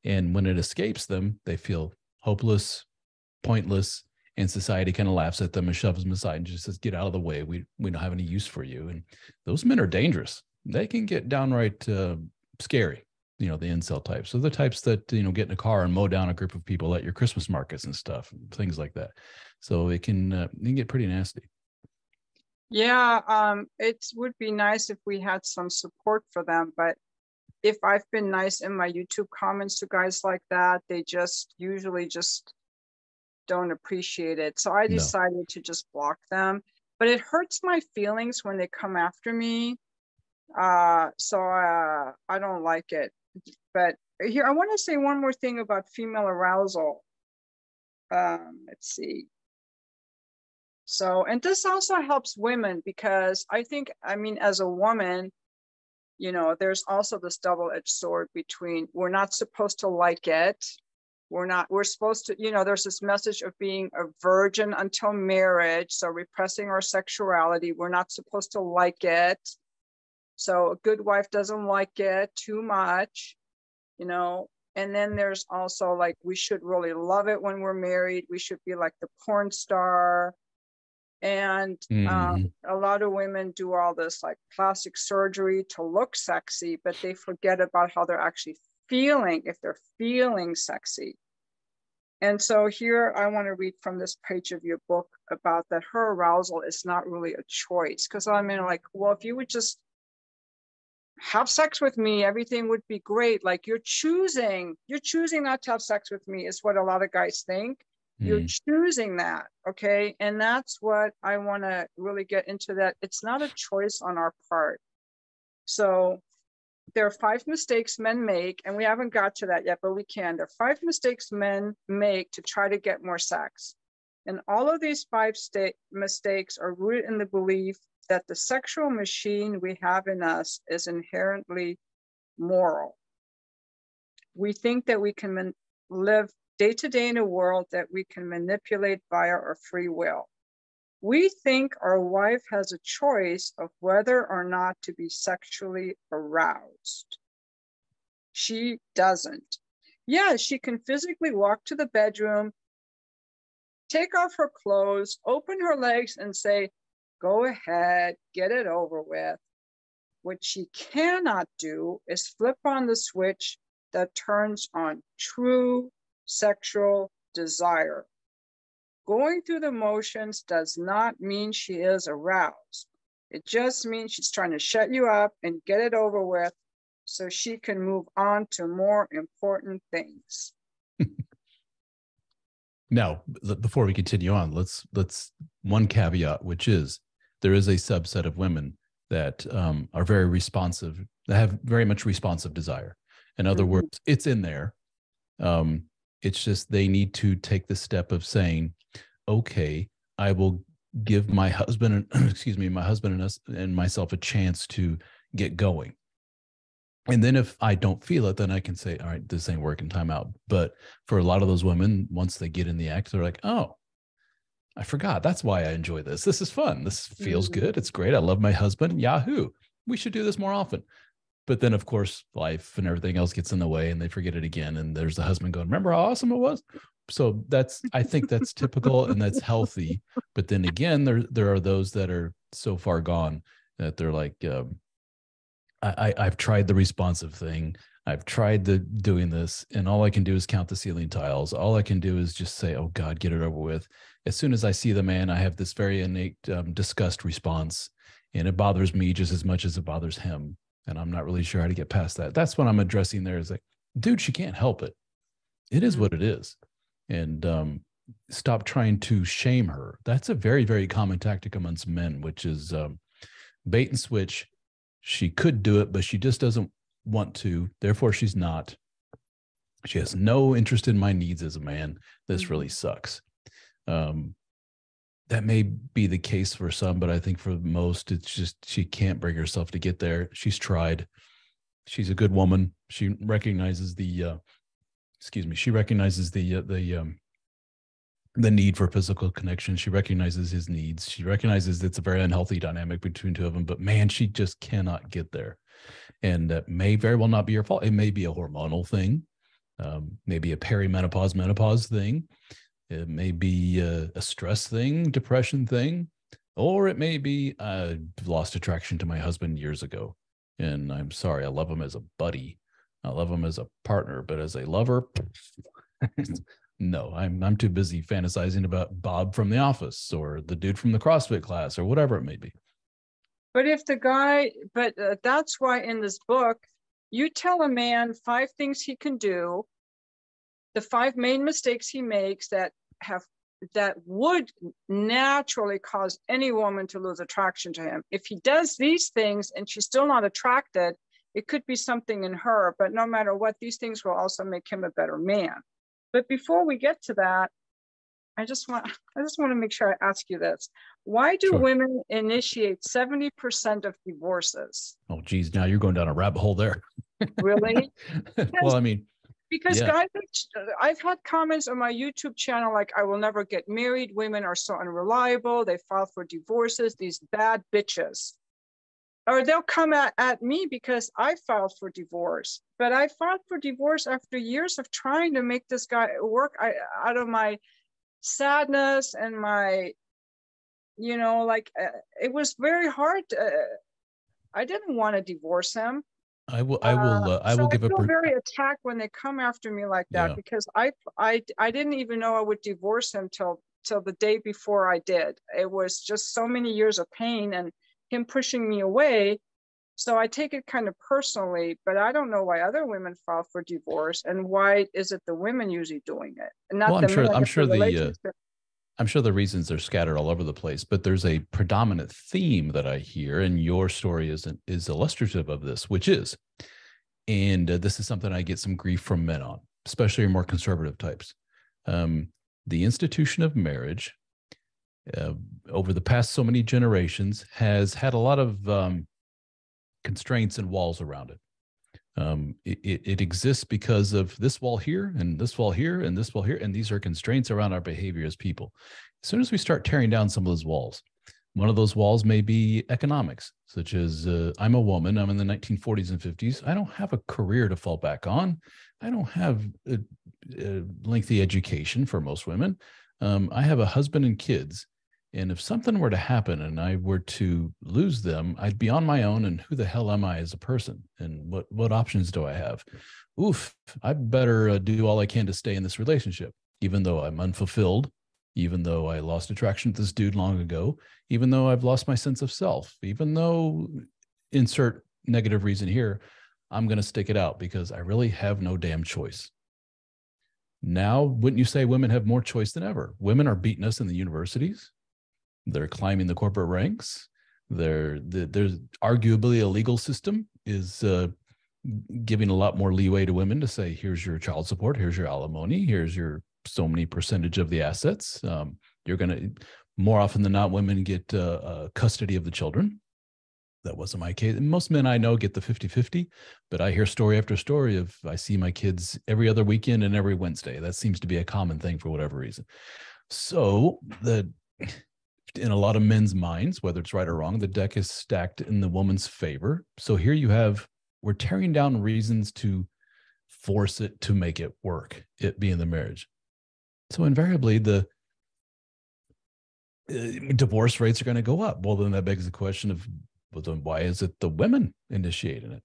And when it escapes them, they feel hopeless, pointless, and society kind of laughs at them and shoves them aside and just says, get out of the way. We don't have any use for you. And those men are dangerous. They can get downright scary, the incel types. So the types that, get in a car and mow down a group of people at your Christmas markets and stuff, things like that. So it can get pretty nasty. Yeah, it would be nice if we had some support for them. But if I've been nice in my YouTube comments to guys like that, they just usually just don't appreciate it. So I decided to just block them. but it hurts my feelings when they come after me. So I don't like it. But here, I want to say one more thing about female arousal. Let's see. So, and this also helps women because I think, I mean, as a woman, you know, there's also this double-edged sword between we're not supposed to like it. We're supposed to, you know, there's this message of being a virgin until marriage. So repressing our sexuality, we're not supposed to like it. So a good wife doesn't like it too much, you know. And then there's also like, we should really love it when we're married. We should be like the porn star. And a lot of women do all this like plastic surgery to look sexy, but they forget about how they're actually feeling, if they're feeling sexy. And so here I want to read from this page of your book about that her arousal is not really a choice. Because I mean, like, well, if you would just have sex with me, everything would be great. Like you're choosing not to have sex with me is what a lot of guys think. You're choosing that, okay? And that's what I want to really get into, that it's not a choice on our part. So there are 5 mistakes men make, and we haven't got to that yet, but we can. There are 5 mistakes men make to try to get more sex. And all of these 5 mistakes are rooted in the belief that the sexual machine we have in us is inherently moral. We think that we can live day to day in a world that we can manipulate via our free will. We think our wife has a choice of whether or not to be sexually aroused. She doesn't. Yeah, she can physically walk to the bedroom, take off her clothes, open her legs and say, go ahead, get it over with. What she cannot do is flip on the switch that turns on true sexual desire. Going through the motions does not mean she is aroused. It just means she's trying to shut you up and get it over with so she can move on to more important things. Now, before we continue on, let's one caveat, which is there is a subset of women that are very responsive, that have very much responsive desire. In other words, it's in there. It's just they need to take the step of saying, okay, I will give my husband and myself a chance to get going. And then if I don't feel it, then I can say, all right, this ain't working, time out. But for a lot of those women, once they get in the act, they're like, oh, I forgot. That's why I enjoy this. This is fun. This feels good. It's great. I love my husband. Yahoo. We should do this more often. But then, of course, life and everything else gets in the way and they forget it again. And there's the husband going, remember how awesome it was? So I think that's typical and that's healthy. But then again, there are those that are so far gone that they're like, I've tried the responsive thing. I've tried doing this, and all I can do is count the ceiling tiles. All I can do is just say, oh God, get it over with. As soon as I see the man, I have this very innate disgust response, and it bothers me just as much as it bothers him. And I'm not really sure how to get past that. That's what I'm addressing there, is like, dude, she can't help it. It is what it is. And stop trying to shame her. That's a very, very common tactic amongst men, which is bait and switch. She could do it, but she just doesn't want to. Therefore, she's not. She has no interest in my needs as a man. This really sucks. That may be the case for some, but I think for most, it's just she can't bring herself to get there. She's tried. She's a good woman. She recognizes she recognizes the need for physical connection. She recognizes his needs. She recognizes it's a very unhealthy dynamic between two of them, but man, she just cannot get there. And that may very well not be your fault. It may be a hormonal thing, maybe a perimenopause, menopause thing. It may be a stress thing, depression thing, or it may be I've lost attraction to my husband years ago. And I'm sorry, I love him as a buddy. I love him as a partner, but as a lover, no, I'm too busy fantasizing about Bob from The Office or the dude from the CrossFit class or whatever it may be. But if the guy, that's why in this book, you tell a man 5 things he can do, the 5 main mistakes he makes that have that would naturally cause any woman to lose attraction to him. If he does these things and she's still not attracted, it could be something in her, but no matter what, these things will also make him a better man. But before we get to that, I just want to make sure I ask you this. Why do women initiate 70% of divorces? Oh, geez, now you're going down a rabbit hole there. Really? Well, I mean, because guys, I've had comments on my YouTube channel like, I will never get married. Women are so unreliable. They file for divorces, these bad bitches. Or they'll come at me because I filed for divorce. But I filed for divorce after years of trying to make this guy work out of my sadness and my, it was very hard. I didn't want to divorce him. I will give I feel very attacked when they come after me like that, because I didn't even know I would divorce him till the day before I did. It was just so many years of pain and him pushing me away. So I take it kind of personally, but I don't know why other women file for divorce, and why is it the women usually doing it and not the men? I'm sure the reasons are scattered all over the place, but there's a predominant theme that I hear, and your story is illustrative of this, which is, and this is something I get some grief from men on, especially more conservative types. The institution of marriage over the past so many generations has had a lot of constraints and walls around it. It exists because of this wall here and this wall here and this wall here, and these are constraints around our behavior as people. As soon as we start tearing down some of those walls, one of those walls may be economics, such as I'm a woman, I'm in the 1940s and 50s, I don't have a career to fall back on, I don't have a lengthy education for most women, I have a husband and kids. And if something were to happen and I were to lose them, I'd be on my own. And who the hell am I as a person? And what options do I have? Oof, I better do all I can to stay in this relationship, even though I'm unfulfilled, even though I lost attraction to this dude long ago, even though I've lost my sense of self, even though insert negative reason here, I'm going to stick it out because I really have no damn choice. Now, wouldn't you say women have more choice than ever? Women are beating us in the universities. They're climbing the corporate ranks. There's arguably a legal system is giving a lot more leeway to women to say, here's your child support, here's your alimony, here's your so many percentage of the assets. You're going to, more often than not, women get custody of the children. That wasn't my case. Most men I know get the 50-50, but I hear story after story of, I see my kids every other weekend and every Wednesday. That seems to be a common thing for whatever reason. So in a lot of men's minds, whether it's right or wrong, the deck is stacked in the woman's favor. So here you have, we're tearing down reasons to force it to make it work, it being the marriage. So invariably, the divorce rates are going to go up. Well, then that begs the question of, well, then why is it the women initiating it?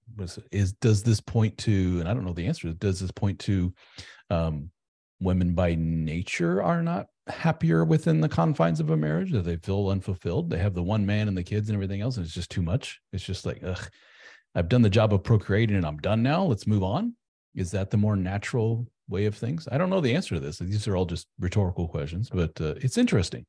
Does this point to, and I don't know the answer, does this point to women by nature are not happier within the confines of a marriage, that they feel unfulfilled? They have the one man and the kids and everything else, and it's just too much. It's just like, ugh, I've done the job of procreating and I'm done now. Let's move on. Is that the more natural way of things? I don't know the answer to this. These are all just rhetorical questions, but it's interesting.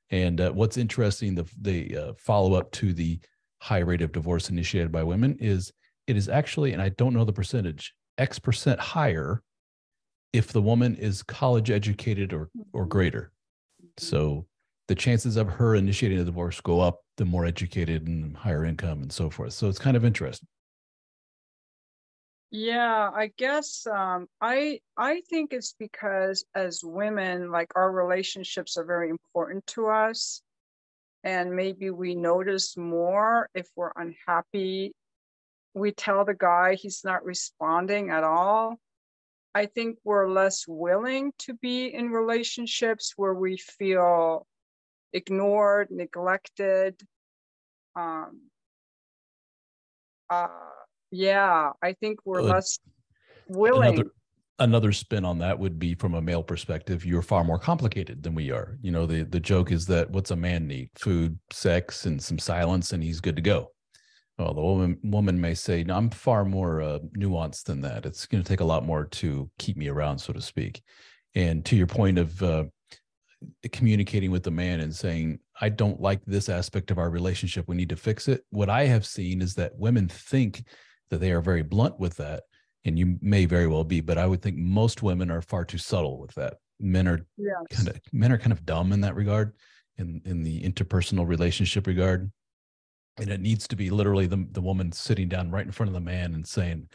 And what's interesting, the follow-up to the high rate of divorce initiated by women is, it is actually, and I don't know the percentage, X% higher if the woman is college educated or greater. So the chances of her initiating a divorce go up the more educated and higher income and so forth. So it's kind of interesting. Yeah, I guess I think it's because as women, like, our relationships are very important to us. And maybe we notice more if we're unhappy. We tell the guy he's not responding at all. I think we're less willing to be in relationships where we feel ignored, neglected. Yeah, I think we're less willing. Another spin on that would be, from a male perspective, you're far more complicated than we are. You know, the joke is that what's a man need? Food, sex, and some silence, and he's good to go. Well, the woman may say, no, I'm far more nuanced than that. It's going to take a lot more to keep me around, so to speak. And to your point of communicating with the man and saying, I don't like this aspect of our relationship, we need to fix it. What I have seen is that women think that they are very blunt with that, and you may very well be, but I would think most women are far too subtle with that. Men are Yes. kind of dumb in that regard, in the interpersonal relationship regard. And it needs to be literally the woman sitting down right in front of the man and saying,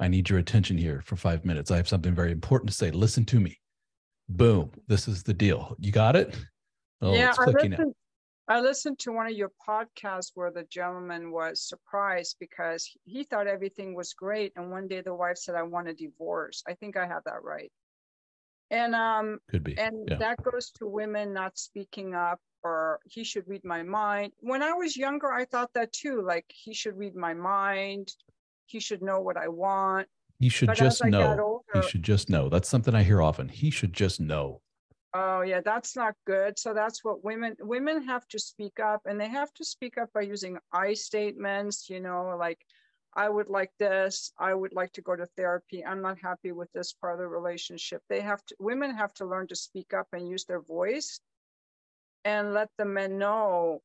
I need your attention here for 5 minutes. I have something very important to say. Listen to me. Boom. This is the deal. You got it? Oh, Yeah, it's clicking out. I listened to one of your podcasts where the gentleman was surprised because he thought everything was great, and one day the wife said, I want a divorce. I think I have that right. And Could be. and Yeah. that goes to women not speaking up, or he should read my mind. When I was younger, I thought that too, like he should read my mind, he should know what I want. He should But as just I got know. He older, should just know. That's something I hear often. He should just know. oh yeah, that's not good. So that's what women have to speak up, and they have to speak up by using I statements, like, I would like this, I would like to go to therapy, I'm not happy with this part of the relationship. Women have to learn to speak up and use their voice and let the men know.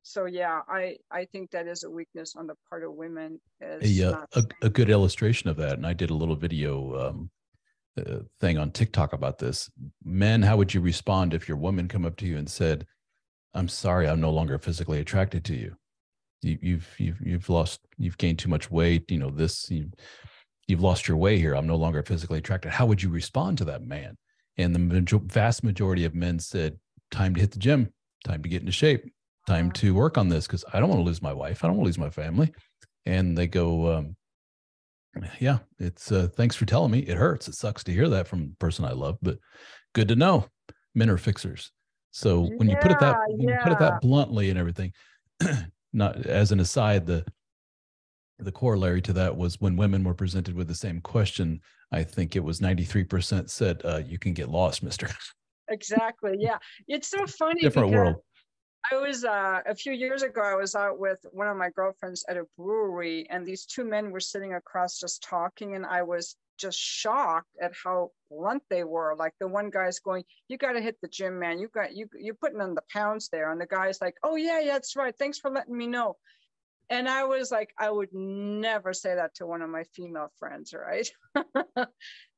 So yeah, I think that is a weakness on the part of women, is not A good illustration of that, and I did a little video thing on TikTok about this. Men, how would you respond if your woman come up to you and said, I'm sorry, I'm no longer physically attracted to you. You've gained too much weight. You've lost your way here. I'm no longer physically attracted. How would you respond to that man? And the vast majority of men said, time to hit the gym, time to get into shape, time to work on this, because I don't want to lose my wife. I don't want to lose my family. And they go, yeah, it's thanks for telling me. It hurts. It sucks to hear that from a person I love, but good to know. Men are fixers. So when you put it that bluntly and everything, not as an aside, the corollary to that was when women were presented with the same question, I think it was 93% said, you can get lost, mister. Exactly. Yeah. It's so funny Different because world. I was a few years ago, I was out with one of my girlfriends at a brewery, and these two men were sitting across just talking, and I was just shocked at how blunt they were. Like the one guy's going, you got to hit the gym, man. You're putting on the pounds there. And the guy's like, oh yeah, that's right. Thanks for letting me know. And I was like, I would never say that to one of my female friends, right? Yeah.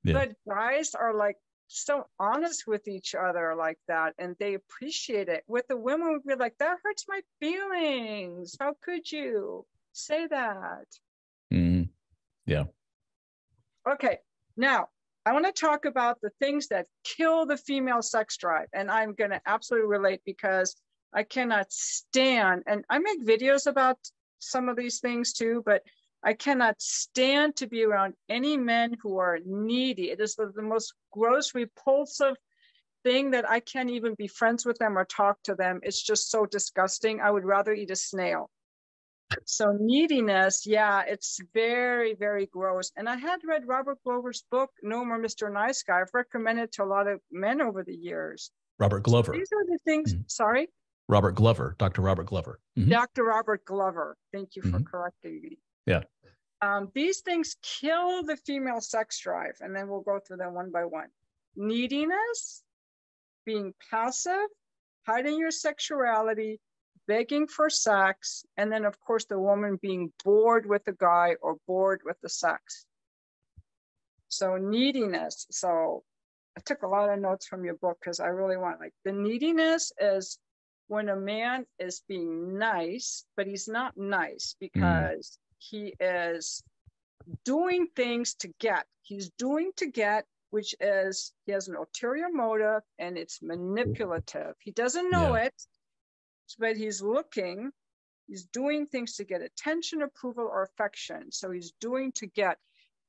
But guys are like so honest with each other like that, and they appreciate it. With the women, would be like, that hurts my feelings. How could you say that? Mm, yeah. Okay, now I want to talk about the things that kill the female sex drive. And I'm going to absolutely relate because I cannot stand, and I make videos about some of these things too, but I cannot stand to be around any men who are needy. It is the most gross, repulsive thing that I can't even be friends with them or talk to them. It's just so disgusting. I would rather eat a snail. So neediness, yeah, it's very, very gross. And I had read Robert Glover's book, No More Mr. Nice Guy. I've recommended to a lot of men over the years. Robert Glover. So these are the things, sorry? Robert Glover, Dr. Robert Glover. Dr. Robert Glover. Thank you for correcting me. Yeah. These things kill the female sex drive, and then we'll go through them one by one. Neediness, being passive, hiding your sexuality, begging for sex, and then of course the woman being bored with the guy or bored with the sex. So neediness. So I took a lot of notes from your book because I really want, like, the neediness is when a man is being nice, but he's not nice because he is doing things to get. He's doing to get, which is he has an ulterior motive and it's manipulative. He doesn't know it, but he's looking, he's doing things to get attention, approval, or affection. So he's doing to get.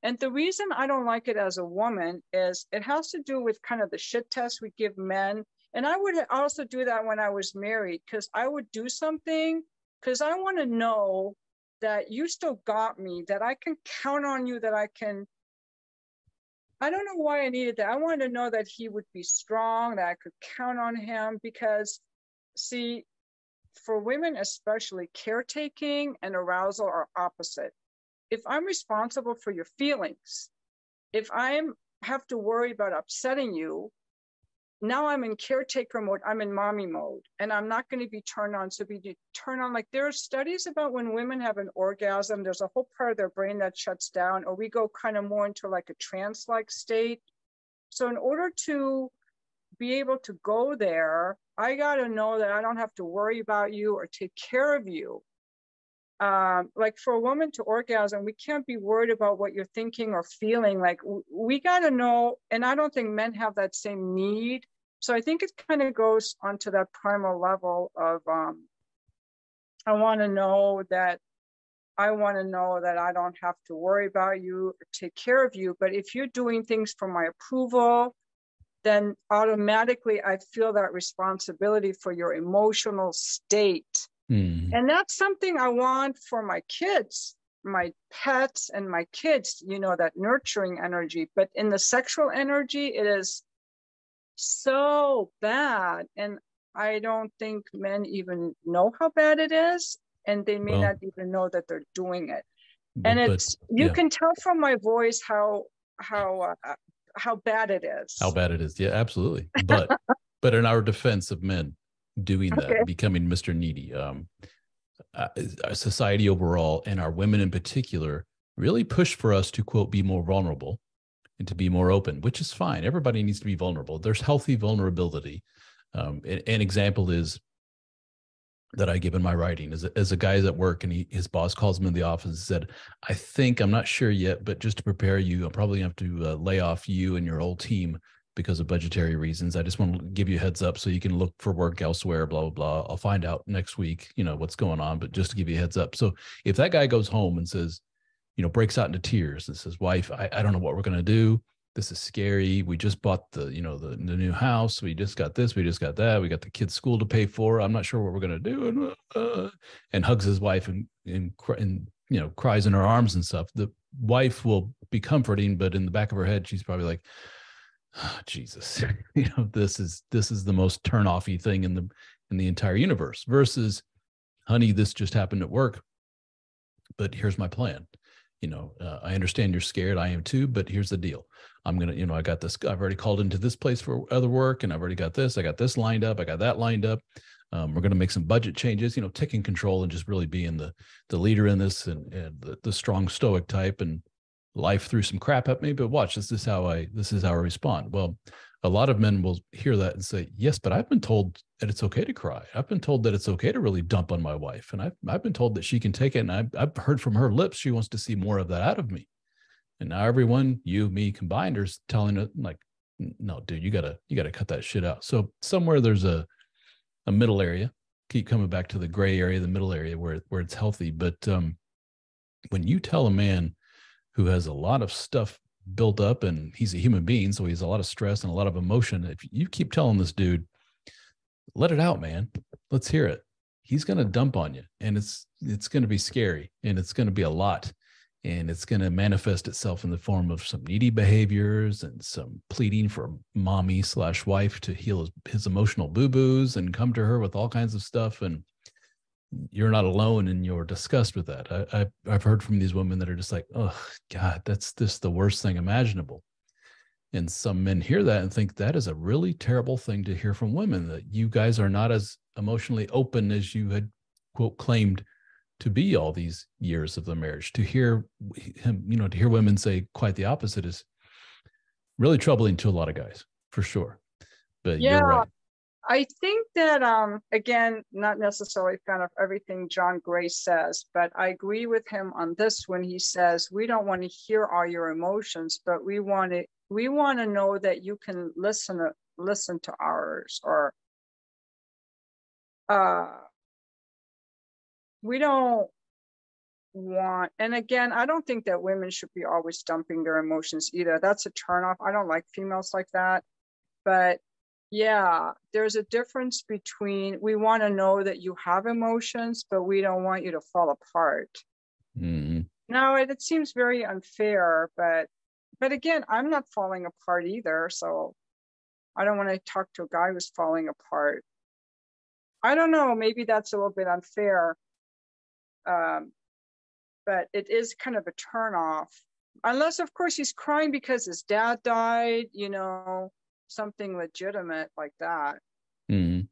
And the reason I don't like it as a woman is it has to do with kind of the shit test we give men. And I would also do that when I was married, because I would do something because I want to know that you still got me, that I can count on you, that I don't know why I needed that. I wanted to know that he would be strong, that I could count on him, because see, for women especially, caretaking and arousal are opposite. If I'm responsible for your feelings, if I have to worry about upsetting you, now I'm in caretaker mode, I'm in mommy mode, and I'm not going to be turned on. So be turn on, like there are studies about when women have an orgasm, there's a whole part of their brain that shuts down, or we go kind of more into like a trance-like state. So in order to be able to go there, I got to know that I don't have to worry about you or take care of you. Like for a woman to orgasm, we can't be worried about what you're thinking or feeling. Like we got to know, and I don't think men have that same need. So I think it kind of goes onto that primal level of I want to know that I don't have to worry about you or take care of you. But if you're doing things for my approval, then automatically I feel that responsibility for your emotional state. And that's something I want for my kids, my pets and my kids, you know, that nurturing energy. But in the sexual energy, it is so bad. And I don't think men even know how bad it is. And they may not even know that they're doing it. And it's, you can tell from my voice how bad it is. How bad it is. Yeah, absolutely. But in our defense of men doing that, becoming Mr. Needy, our society overall and our women in particular really push for us to, quote, be more vulnerable and to be more open, which is fine. Everybody needs to be vulnerable. There's healthy vulnerability. An example is that I give in my writing as a guy's at work and his boss calls him in the office and said, I'm not sure yet, but just to prepare you, I'll probably have to lay off you and your whole team because of budgetary reasons. I just want to give you a heads up so you can look for work elsewhere, blah, blah, blah. I'll find out next week, you know, what's going on, but just to give you a heads up. So if that guy goes home and says, you know, breaks out into tears and says, wife, I don't know what we're going to do. This is scary. We just bought the new house. We just got this. We just got that. We got the kids' school to pay for. I'm not sure what we're going to do. And hugs his wife and you know, cries in her arms and stuff. The wife will be comforting, but in the back of her head, she's probably like, oh, Jesus, you know, this is the most turn-offy thing in the entire universe versus, honey, this just happened at work, but here's my plan. You know, I understand you're scared. I am too, but here's the deal. I'm going to, you know, I got this, I've already called into this place for other work and I've already got this. I got this lined up. I got that lined up. We're going to make some budget changes, you know, taking control and just really being the leader in this and the strong stoic type, and life threw some crap at me, but watch, this is how I respond. Well, a lot of men will hear that and say, yes, but I've been told that it's okay to cry. I've been told that it's okay to really dump on my wife. And I've been told that she can take it. And I've heard from her lips, she wants to see more of that out of me. And now everyone, you, me combined, are telling it like, no, dude, you gotta cut that shit out. So somewhere there's a middle area, keep coming back to the gray area, the middle area where it's healthy. But when you tell a man who has a lot of stuff built up and he's a human being, so he has a lot of stress and a lot of emotion, if you keep telling this dude, let it out, man, let's hear it, he's going to dump on you, and it's going to be scary, and it's going to be a lot, and it's going to manifest itself in the form of some needy behaviors and some pleading for mommy/wife to heal his emotional boo-boos and come to her with all kinds of stuff. And you're not alone in your disgust with that. I've heard from these women that are just like, oh God, that's just the worst thing imaginable. And some men hear that and think that is a really terrible thing to hear from women, that you guys are not as emotionally open as you had, quote, claimed to be all these years of the marriage. To hear him, you know, to hear women say quite the opposite is really troubling to a lot of guys, for sure. But yeah, you're right. I think that, again, not necessarily a fan of everything John Gray says, but I agree with him on this when he says, we don't want to hear all your emotions, but we want to know that you can listen to ours, or we don't want, and again, I don't think that women should be always dumping their emotions either. That's a turnoff. I don't like females like that. But yeah, there's a difference between, we want to know that you have emotions, but we don't want you to fall apart. Mm-hmm. Now, it seems very unfair, but again, I'm not falling apart either. So I don't want to talk to a guy who's falling apart. I don't know, maybe that's a little bit unfair. But it is kind of a turn off. Unless, of course, he's crying because his dad died, you know. something legitimate like that. Mm.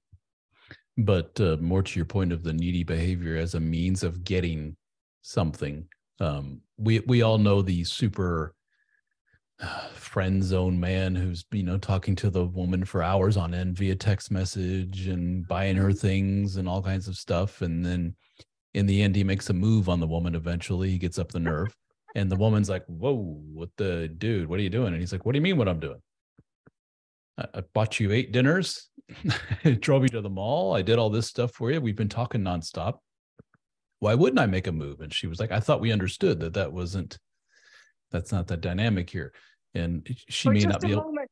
But more to your point of the needy behavior as a means of getting something. We all know the super friend zone man who's, you know, talking to the woman for hours on end via text message and buying her things and all kinds of stuff. And then in the end, he makes a move on the woman. Eventually he gets up the nerve and the woman's like, whoa, what the dude, what are you doing? And he's like, what do you mean what I'm doing? I bought you 8 dinners. I drove you to the mall. I did all this stuff for you. We've been talking nonstop. Why wouldn't I make a move? And she was like, I thought we understood that that's not the dynamic here. And she may not be able. Moment.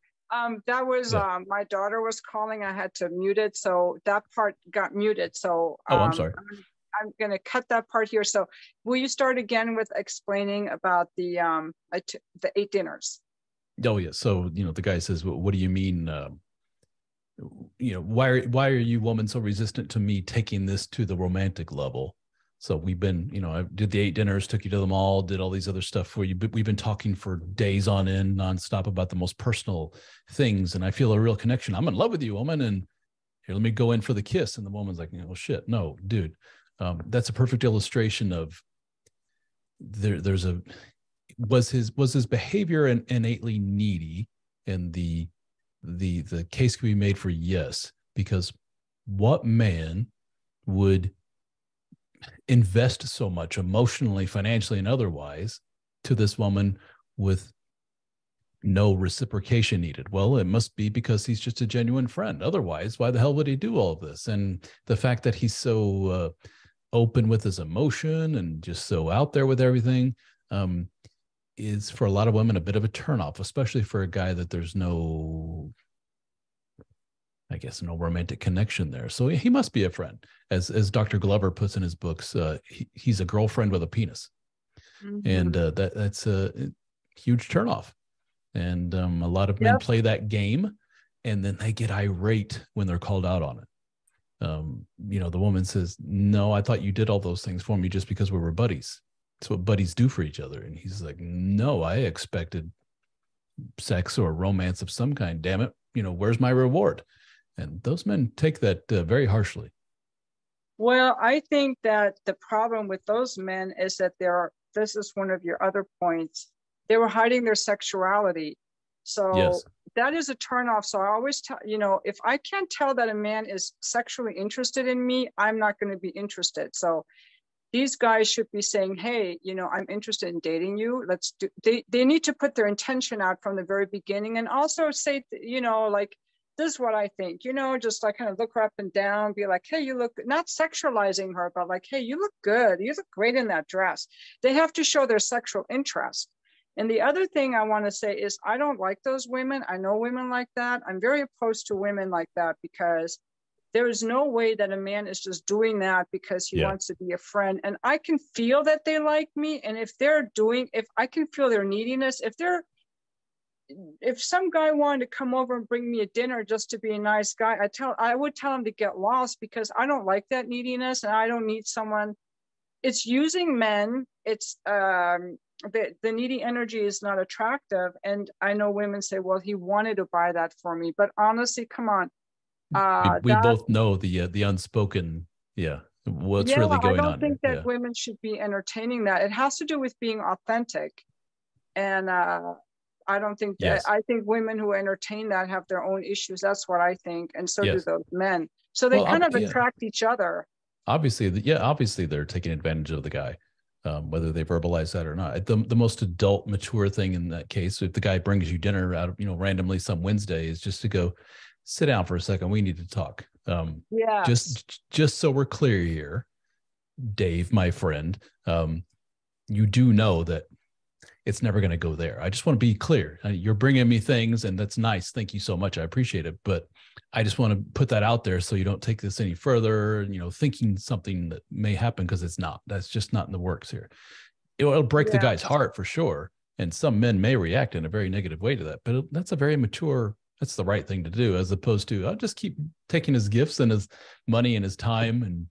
That was my daughter was calling. I had to mute it, so that part got muted. So I'm sorry. I'm going to cut that part here. So will you start again with explaining about the 8 dinners? Oh yeah. So, you know, the guy says, well, what do you mean? You know, why are you woman so resistant to me taking this to the romantic level? So we've been, you know, I did the 8 dinners, took you to the mall, did all these other stuff for you. But we've been talking for days on end, nonstop about the most personal things. And I feel a real connection. I'm in love with you, woman. And here, let me go in for the kiss. And the woman's like, well, shit, no, dude. That's a perfect illustration of was his behavior innately needy, and the case can be made for yes, because what man would invest so much emotionally, financially, and otherwise to this woman with no reciprocation needed? Well, it must be because he's just a genuine friend. Otherwise, why the hell would he do all of this? And the fact that he's so open with his emotion and just so out there with everything is for a lot of women a bit of a turnoff, especially for a guy that there's no, I guess, no romantic connection there. So he must be a friend. As Dr. Glover puts in his books, he's a girlfriend with a penis. Mm-hmm. And that's a huge turnoff. And a lot of men play that game, and then they get irate when they're called out on it. You know, the woman says, no, I thought you did all those things for me just because we were buddies. That's what buddies do for each other. And he's like, no, I expected sex or romance of some kind. Damn it. You know, where's my reward? And those men take that very harshly. Well, I think that the problem with those men is that this is one of your other points, they were hiding their sexuality. So yes, that is a turnoff. So I always tell, you know, if I can't tell that a man is sexually interested in me, I'm not going to be interested. So these guys should be saying, hey, you know, I'm interested in dating you. Let's do, they need to put their intention out from the very beginning, and also say, you know, like, this is what I think, you know, just like kind of look her up and down, be like, hey, you look, not sexualizing her, but like, hey, you look good. You look great in that dress. They have to show their sexual interest. And the other thing I want to say is I don't like those women. I know women like that. I'm very opposed to women like that, because there is no way that a man is just doing that because he wants to be a friend. And I can feel that they like me. And if I can feel their neediness, if some guy wanted to come over and bring me a dinner just to be a nice guy, I would tell him to get lost, because I don't like that neediness, and I don't need someone. It's using men. It's the needy energy is not attractive. And I know women say, well, he wanted to buy that for me, but honestly, come on. We both know the unspoken, what's really going on. I don't think that women should be entertaining that. It has to do with being authentic. And I don't think that, I think women who entertain that have their own issues. That's what I think. And so do those men. So they kind of attract each other. Obviously, obviously they're taking advantage of the guy, whether they verbalize that or not. The most adult, mature thing in that case, if the guy brings you dinner out of, randomly some Wednesday, is just to go, sit down for a second. We need to talk. Just so we're clear here, Dave, my friend, you do know that it's never going to go there. I just want to be clear. You're bringing me things, and that's nice. Thank you so much. I appreciate it. But I just want to put that out there so you don't take this any further, thinking something that may happen, because it's not. That's just not in the works here. It'll break the guy's heart for sure. And some men may react in a very negative way to that. But that's a very mature, that's the right thing to do, as opposed to, I'll just keep taking his gifts and his money and his time. And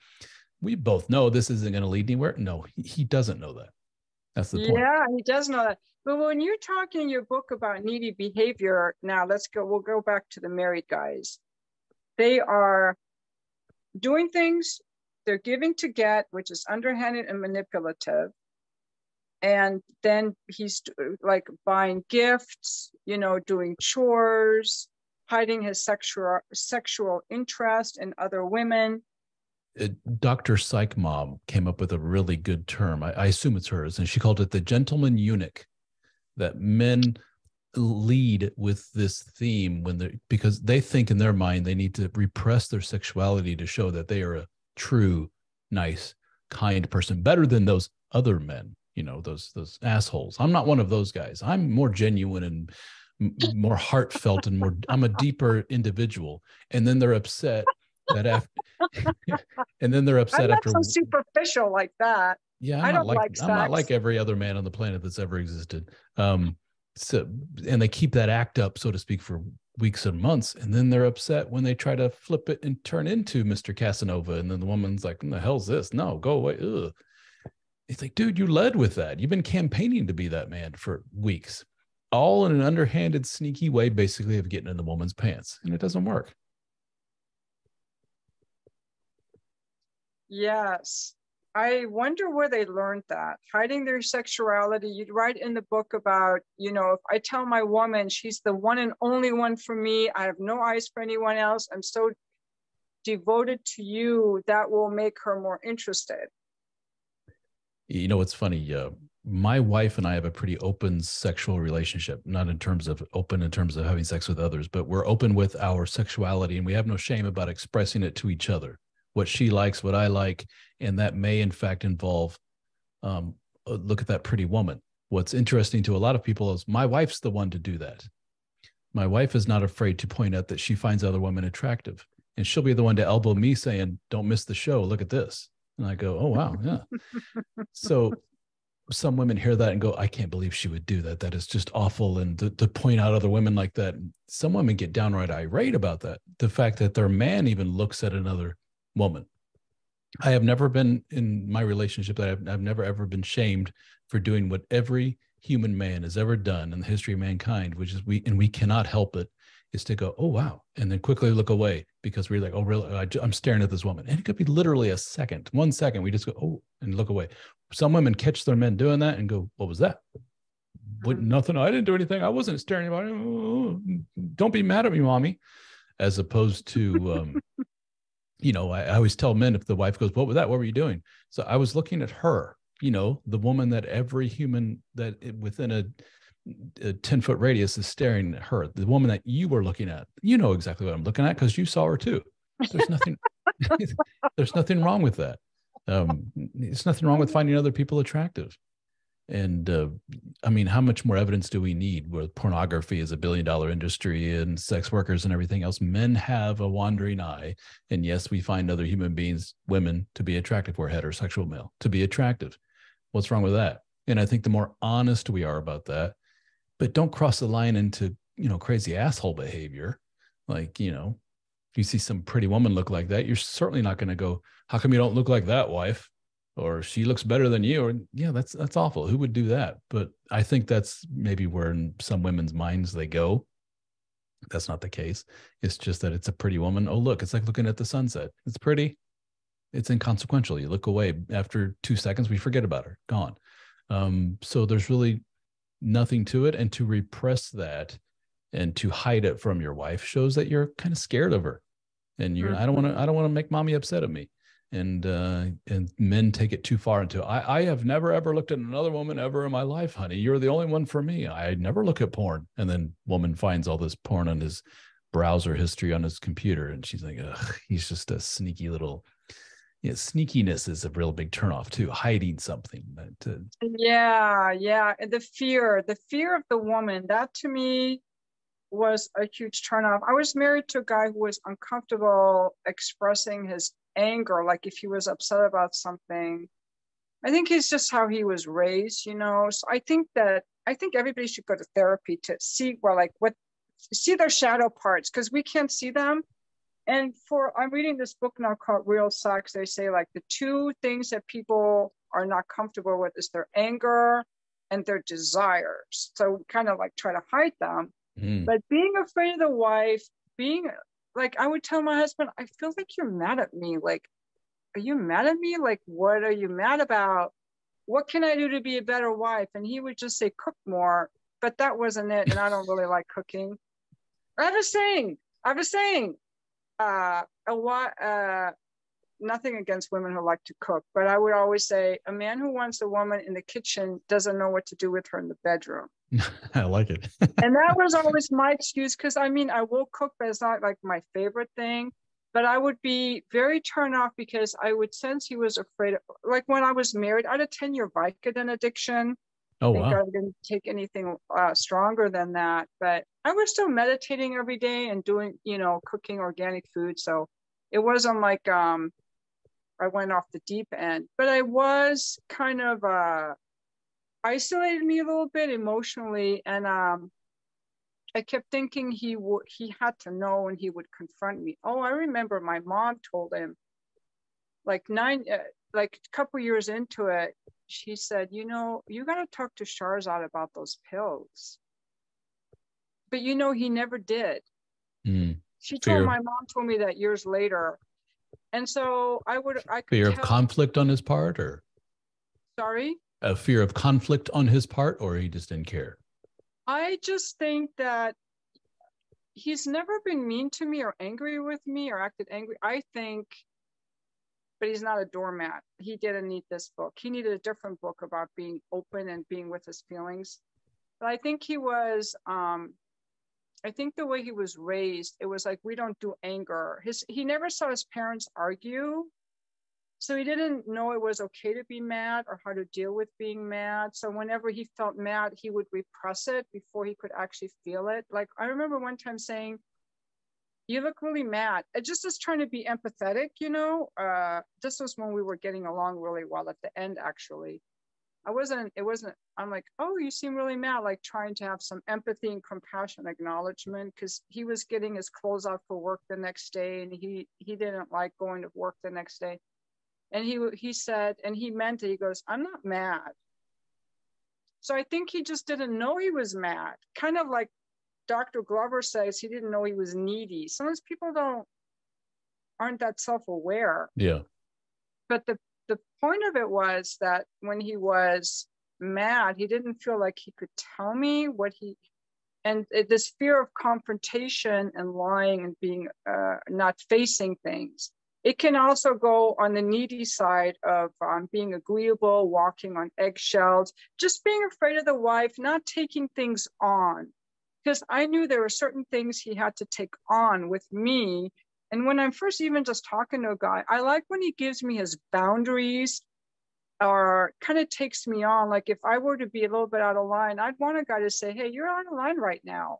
we both know this isn't going to lead anywhere. No, he doesn't know that. That's the point. Yeah, he does know that. But when you're talking in your book about needy behavior, now we'll go back to the married guys. They are doing things, they're giving to get, which is underhanded and manipulative. And then he's like buying gifts, doing chores, hiding his sexual interest in other women. Dr. Psych Mom came up with a really good term. I assume it's hers, and she called it the gentleman eunuch. That men lead with this theme because they think in their mind they need to repress their sexuality to show that they are a true, nice, kind person, better than those other men. Those assholes. I'm not one of those guys. I'm more genuine and more heartfelt and I'm a deeper individual. And then they're upset that after. And then they're upset I'm not after. so superficial like that. Yeah, I'm not like every other man on the planet that's ever existed. And they keep that act up, so to speak, for weeks and months, and then they're upset when they try to flip it and turn into Mr. Casanova, and then the woman's like, "What the hell's this? No, go away." Ugh. It's like, dude, you led with that. You've been campaigning to be that man for weeks, all in an underhanded, sneaky way, basically, of getting in the woman's pants, and it doesn't work. Yes. I wonder where they learned that, hiding their sexuality. You'd write in the book about, if I tell my woman she's the one and only one for me, I have no eyes for anyone else, I'm so devoted to you, that will make her more interested. It's funny. My wife and I have a pretty open sexual relationship, not in terms of open in terms of having sex with others, but we're open with our sexuality, and we have no shame about expressing it to each other. What she likes, what I like, and that may in fact involve, look at that pretty woman. What's interesting to a lot of people is my wife's the one to do that. My wife is not afraid to point out that she finds other women attractive, and she'll be the one to elbow me saying, "Don't miss the show. Look at this." And I go, "Oh, wow. Yeah." So some women hear that and go, "I can't believe she would do that. That is just awful." And to point out other women like that, some women get downright irate about that. The fact that their man even looks at another woman. I have never been in my relationship that I've never ever been shamed for doing what every human man has ever done in the history of mankind, which is we cannot help it, is to go, "Oh, wow," and then quickly look away because we're like, "Oh, really? I'm staring at this woman." And it could be literally 1 second. We just go, "Oh," and look away. Some women catch their men doing that and go, "What was that?" "What? Nothing. I didn't do anything. I wasn't staring at anybody." "Oh, don't be mad at me, mommy." As opposed to, I always tell men, if the wife goes, "What was that? What were you doing?" So I was looking at her, the woman that every human that within a 10-foot radius is staring at her, the woman that you were looking at. You know exactly what I'm looking at because you saw her too. There's nothing, there's nothing wrong with that. There's nothing wrong with finding other people attractive. And I mean, how much more evidence do we need where pornography is a billion-dollar industry and sex workers and everything else? Men have a wandering eye. And yes, we find other human beings, women, to be attractive. We're heterosexual male, to be attractive. What's wrong with that? And I think the more honest we are about that, but don't cross the line into, crazy asshole behavior. Like, if you see some pretty woman look like that, you're certainly not going to go, "How come you don't look like that, wife?" Or "She looks better than you." Or, yeah, that's awful. Who would do that? But I think that's maybe where in some women's minds they go. That's not the case. It's just that it's a pretty woman. Oh, look, it's like looking at the sunset. It's pretty. It's inconsequential. You look away. After 2 seconds, we forget about her. Gone. So there's really nothing to it. And to repress that and to hide it from your wife shows that you're kind of scared of her. And you're, I don't want to make mommy upset at me. And men take it too far into, I have never ever looked at another woman ever in my life, honey. You're the only one for me. I never look at porn. And then woman finds all this porn on his browser history on his computer, and she's like, "Ugh, he's just a sneaky little." Sneakiness is a real big turnoff too. Hiding something. Yeah. And the fear of the woman, that to me was a huge turnoff. I was married to a guy who was uncomfortable expressing his anger, like if he was upset about something. I think it's just how he was raised, So I think everybody should go to therapy to see see their shadow parts, because we can't see them. And I'm reading this book now called Real Sex. They say like the two things that people are not comfortable with is their anger and their desires. So we kind of like try to hide them. But being afraid of the wife, being like, I would tell my husband, I feel like you're mad at me. Like, are you mad at me? Like, what are you mad about? What can I do to be a better wife? And he would just say, cook more. But that wasn't it. And I don't really like cooking. I have a saying, nothing against women who like to cook, but I would always say a man who wants a woman in the kitchen doesn't know what to do with her in the bedroom. I like it. And that was always my excuse, because I mean, I will cook, but it's not like my favorite thing. But I would be very turned off because I would sense he was afraid of, like when I was married, I had a 10-year Vicodin addiction. Oh, Thank wow. God I didn't take anything stronger than that. But I was still meditating every day and doing, cooking organic food. So it wasn't like I went off the deep end. But I was kind of isolated me a little bit emotionally. And I kept thinking he had to know and he would confront me. Oh, I remember my mom told him, like a couple years into it, she said, you got to talk to Schahrzad about those pills. But he never did. My mom told me that years later. And so I could fear tell. Of conflict on his part, or? Sorry? A fear of conflict on his part, or he just didn't care? I just think that he's never been mean to me or angry with me or acted angry. I think, but he's not a doormat. He didn't need this book. He needed a different book about being open and being with his feelings. But I think he was, I think the way he was raised, it was like, we don't do anger. He never saw his parents argue. So he didn't know it was okay to be mad or how to deal with being mad. So whenever he felt mad, he would repress it before he could actually feel it. Like I remember one time saying, you look really mad. It just is trying to be empathetic, this was when we were getting along really well at the end, actually. I'm like, oh, you seem really mad, like trying to have some empathy and compassion, acknowledgement, because he was getting his clothes out for work the next day and he didn't like going to work the next day. And he said, and he meant it, he goes, I'm not mad. So I think he just didn't know he was mad. Kind of like Dr. Glover says, he didn't know he was needy. Sometimes people aren't that self-aware. Yeah. But the point of it was that when he was mad, he didn't feel like he could tell me and this fear of confrontation and lying and being not facing things. It can also go on the needy side of being agreeable, walking on eggshells, just being afraid of the wife, not taking things on. Because I knew there were certain things he had to take on with me. And when I'm first even just talking to a guy, I like when he gives me his boundaries or kind of takes me on. Like if I were to be a little bit out of line, I'd want a guy to say, hey, you're out of line right now.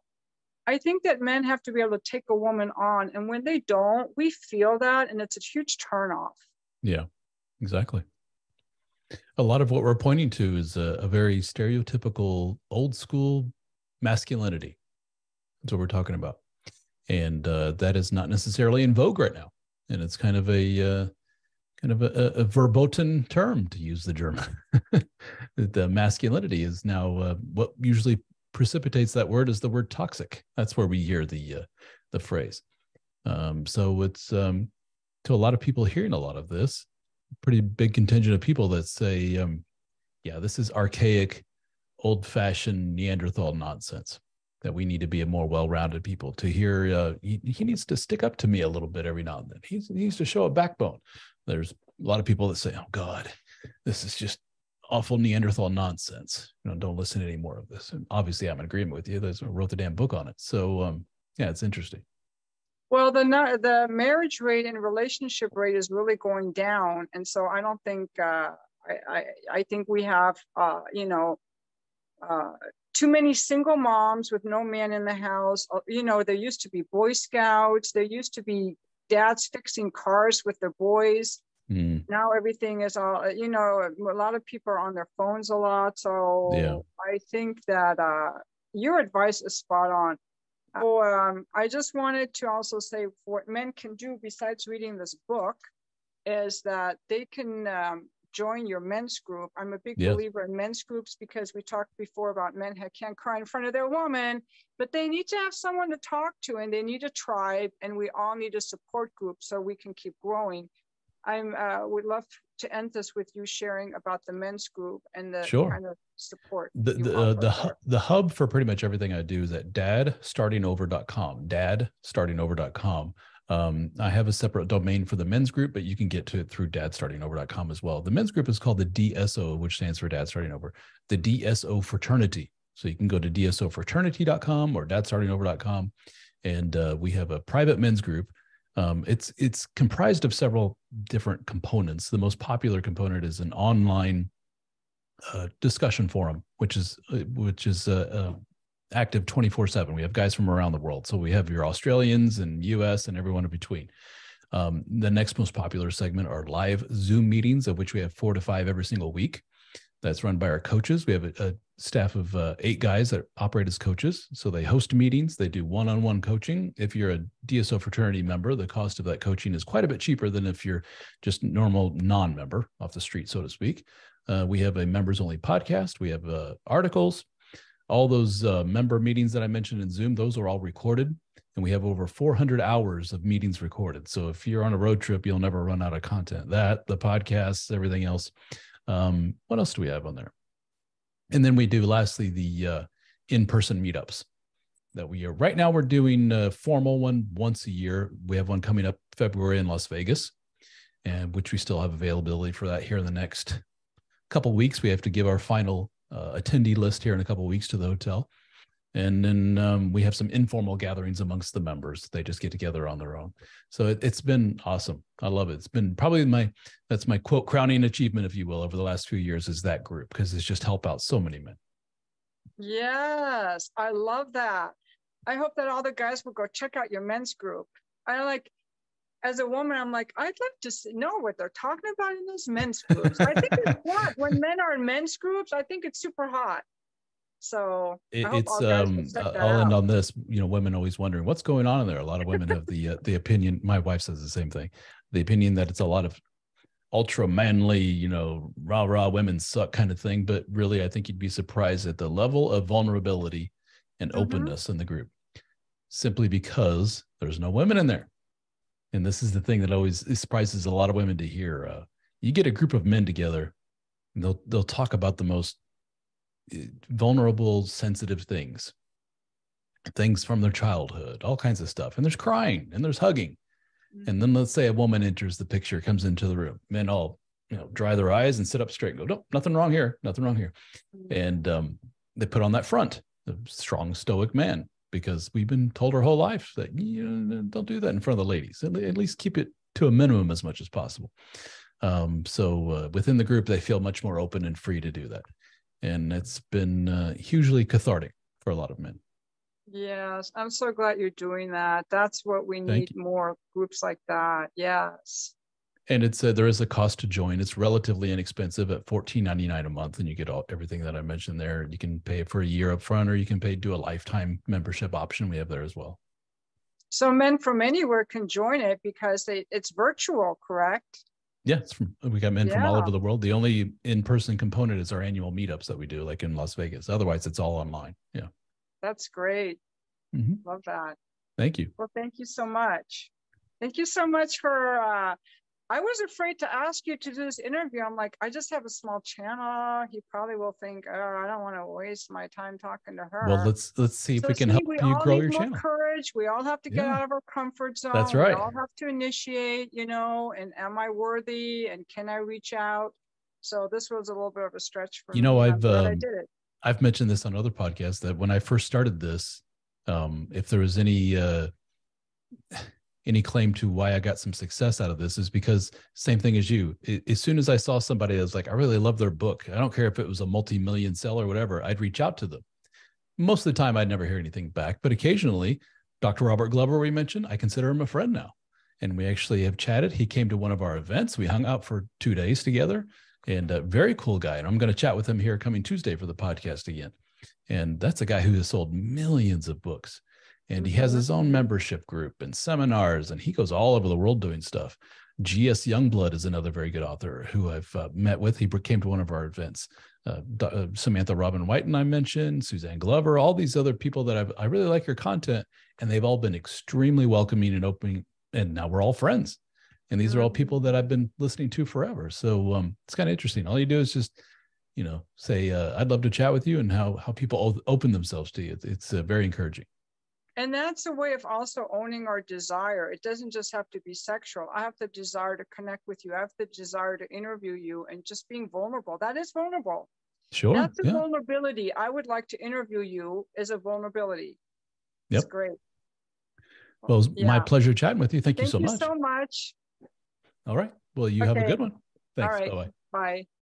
I think that men have to be able to take a woman on. And when they don't, we feel that. And it's a huge turnoff. Yeah, exactly. A lot of what we're pointing to is a very stereotypical old school masculinity. That's what we're talking about. And that is not necessarily in vogue right now. And it's kind of a verboten term, to use the German. The masculinity is now what usually precipitates that word is the word toxic. That's where we hear the phrase. So it's to a lot of people hearing a lot of this, pretty big contingent of people that say, yeah, this is archaic, old-fashioned Neanderthal nonsense, that we need to be a more well-rounded people. To hear he needs to stick up to me a little bit every now and then. He needs to show a backbone. There's a lot of people that say, oh God, this is just awful Neanderthal nonsense. Don't listen to any more of this. And obviously I'm in agreement with you. I wrote the damn book on it. So yeah, it's interesting. Well, the marriage rate and relationship rate is really going down. And so I don't think, I think we have, too many single moms with no man in the house. There used to be Boy Scouts. There used to be dads fixing cars with their boys. Now everything is all, a lot of people are on their phones a lot. So yeah. I think that your advice is spot on. I just wanted to also say what men can do besides reading this book is that they can join your men's group. I'm a big Yes. believer in men's groups because we talked before about men who can't cry in front of their woman, but they need to have someone to talk to, and they need a tribe, and we all need a support group so we can keep growing. I would love to end this with you sharing about the men's group and the Sure. kind of support The hub for pretty much everything I do is at dadstartingover.com. Dadstartingover.com. I have a separate domain for the men's group, but you can get to it through dadstartingover.com as well. The men's group is called the DSO, which stands for Dad Starting Over, the DSO Fraternity. So you can go to dsofraternity.com or dadstartingover.com, and we have a private men's group. It's comprised of several different components. The most popular component is an online discussion forum, which is active 24/7. We have guys from around the world. So we have your Australians and US and everyone in between. The next most popular segment are live Zoom meetings, of which we have 4 to 5 every single week. That's run by our coaches. We have a staff of 8 guys that operate as coaches. So they host meetings. They do one-on-one coaching. If you're a DSO fraternity member, the cost of that coaching is quite a bit cheaper than if you're just normal non-member off the street, so to speak. We have a members-only podcast. We have articles. All those member meetings that I mentioned in Zoom, those are all recorded. And we have over 400 hours of meetings recorded. So if you're on a road trip, you'll never run out of content. That, the podcasts, everything else. What else do we have on there? And then we do, lastly, the in-person meetups that we are. Right now, we're doing a formal one once a year. We have one coming up February in Las Vegas, and which we still have availability for that here in the next couple of weeks. We have to give our final attendee list here in a couple of weeks to the hotel. And then we have some informal gatherings amongst the members. They just get together on their own. So it's been awesome. I love it. It's been probably that's my quote crowning achievement, if you will, over the last few years, is that group, because it's just helped out so many men. Yes, I love that. I hope that all the guys will go check out your men's group. As a woman, I'm like, I'd like to know what they're talking about in those men's groups. I think it's hot. When men are in men's groups, I think it's super hot. So I'll end on this. Women always wondering what's going on in there. A lot of women have the opinion. My wife says the same thing. The opinion that it's a lot of ultra manly, rah women suck kind of thing. But really, I think you'd be surprised at the level of vulnerability and openness in the group, simply because there's no women in there. And this is the thing that always surprises a lot of women to hear. You get a group of men together, and they'll talk about the most vulnerable, sensitive things from their childhood, all kinds of stuff. And there's crying and there's hugging. And then let's say a woman enters the picture, comes into the room. Men all, dry their eyes and sit up straight and go, no, nothing wrong here. Nothing wrong here. And they put on that front, the strong, stoic man, because we've been told our whole life that don't do that in front of the ladies. At least keep it to a minimum as much as possible. So within the group, they feel much more open and free to do that. And it's been hugely cathartic for a lot of men. Yes, I'm so glad you're doing that. That's what we need, more groups like that. Yes. And there is a cost to join. It's relatively inexpensive at $14.99 a month, and you get everything that I mentioned there. You can pay for a year up front, or you can do a lifetime membership option we have there as well. So men from anywhere can join it because it's virtual, correct? Yeah, we got men from all over the world. The only in-person component is our annual meetups that we do, like in Las Vegas. Otherwise, it's all online. Yeah. That's great. Love that. Thank you. Well, thank you so much. Thank you so much for, I was afraid to ask you to do this interview. I'm like, I just have a small channel. He probably will think, oh, I don't want to waste my time talking to her. Well, let's see if we can help you grow your channel. Courage. We all have to get out of our comfort zone. That's right. We all have to initiate, and am I worthy? And can I reach out? So this was a little bit of a stretch for me. I did it. I've mentioned this on other podcasts that when I first started this, if there was any claim to why I got some success out of this, is because same thing as you. As soon as I saw somebody that was like, I really love their book, I don't care if it was a multi-million seller or whatever, I'd reach out to them. Most of the time, I'd never hear anything back, but occasionally, Dr. Robert Glover, we mentioned, I consider him a friend now. And we actually have chatted. He came to one of our events. We hung out for 2 days together, and a very cool guy. And I'm going to chat with him here coming Tuesday for the podcast again. And that's a guy who has sold millions of books. And he has his own membership group and seminars, and he goes all over the world doing stuff. G.S. Youngblood is another very good author who I've met with. He came to one of our events. Samantha Robin Whiten I mentioned, Suzanne Glover, all these other people that I really like your content, and they've all been extremely welcoming and opening, and now we're all friends. And these are all people that I've been listening to forever. So it's kind of interesting. All you do is just, say, I'd love to chat with you, and how people open themselves to you. It's very encouraging. And that's a way of also owning our desire. It doesn't just have to be sexual. I have the desire to connect with you. I have the desire to interview you, and just being vulnerable. That is vulnerable. Sure. That's a vulnerability. I would like to interview you as a vulnerability. It's great. Well, it was my pleasure chatting with you. Thank you so much. Thank you so much. All right. Well, you have a good one. Thanks. All right. Bye-bye. Bye.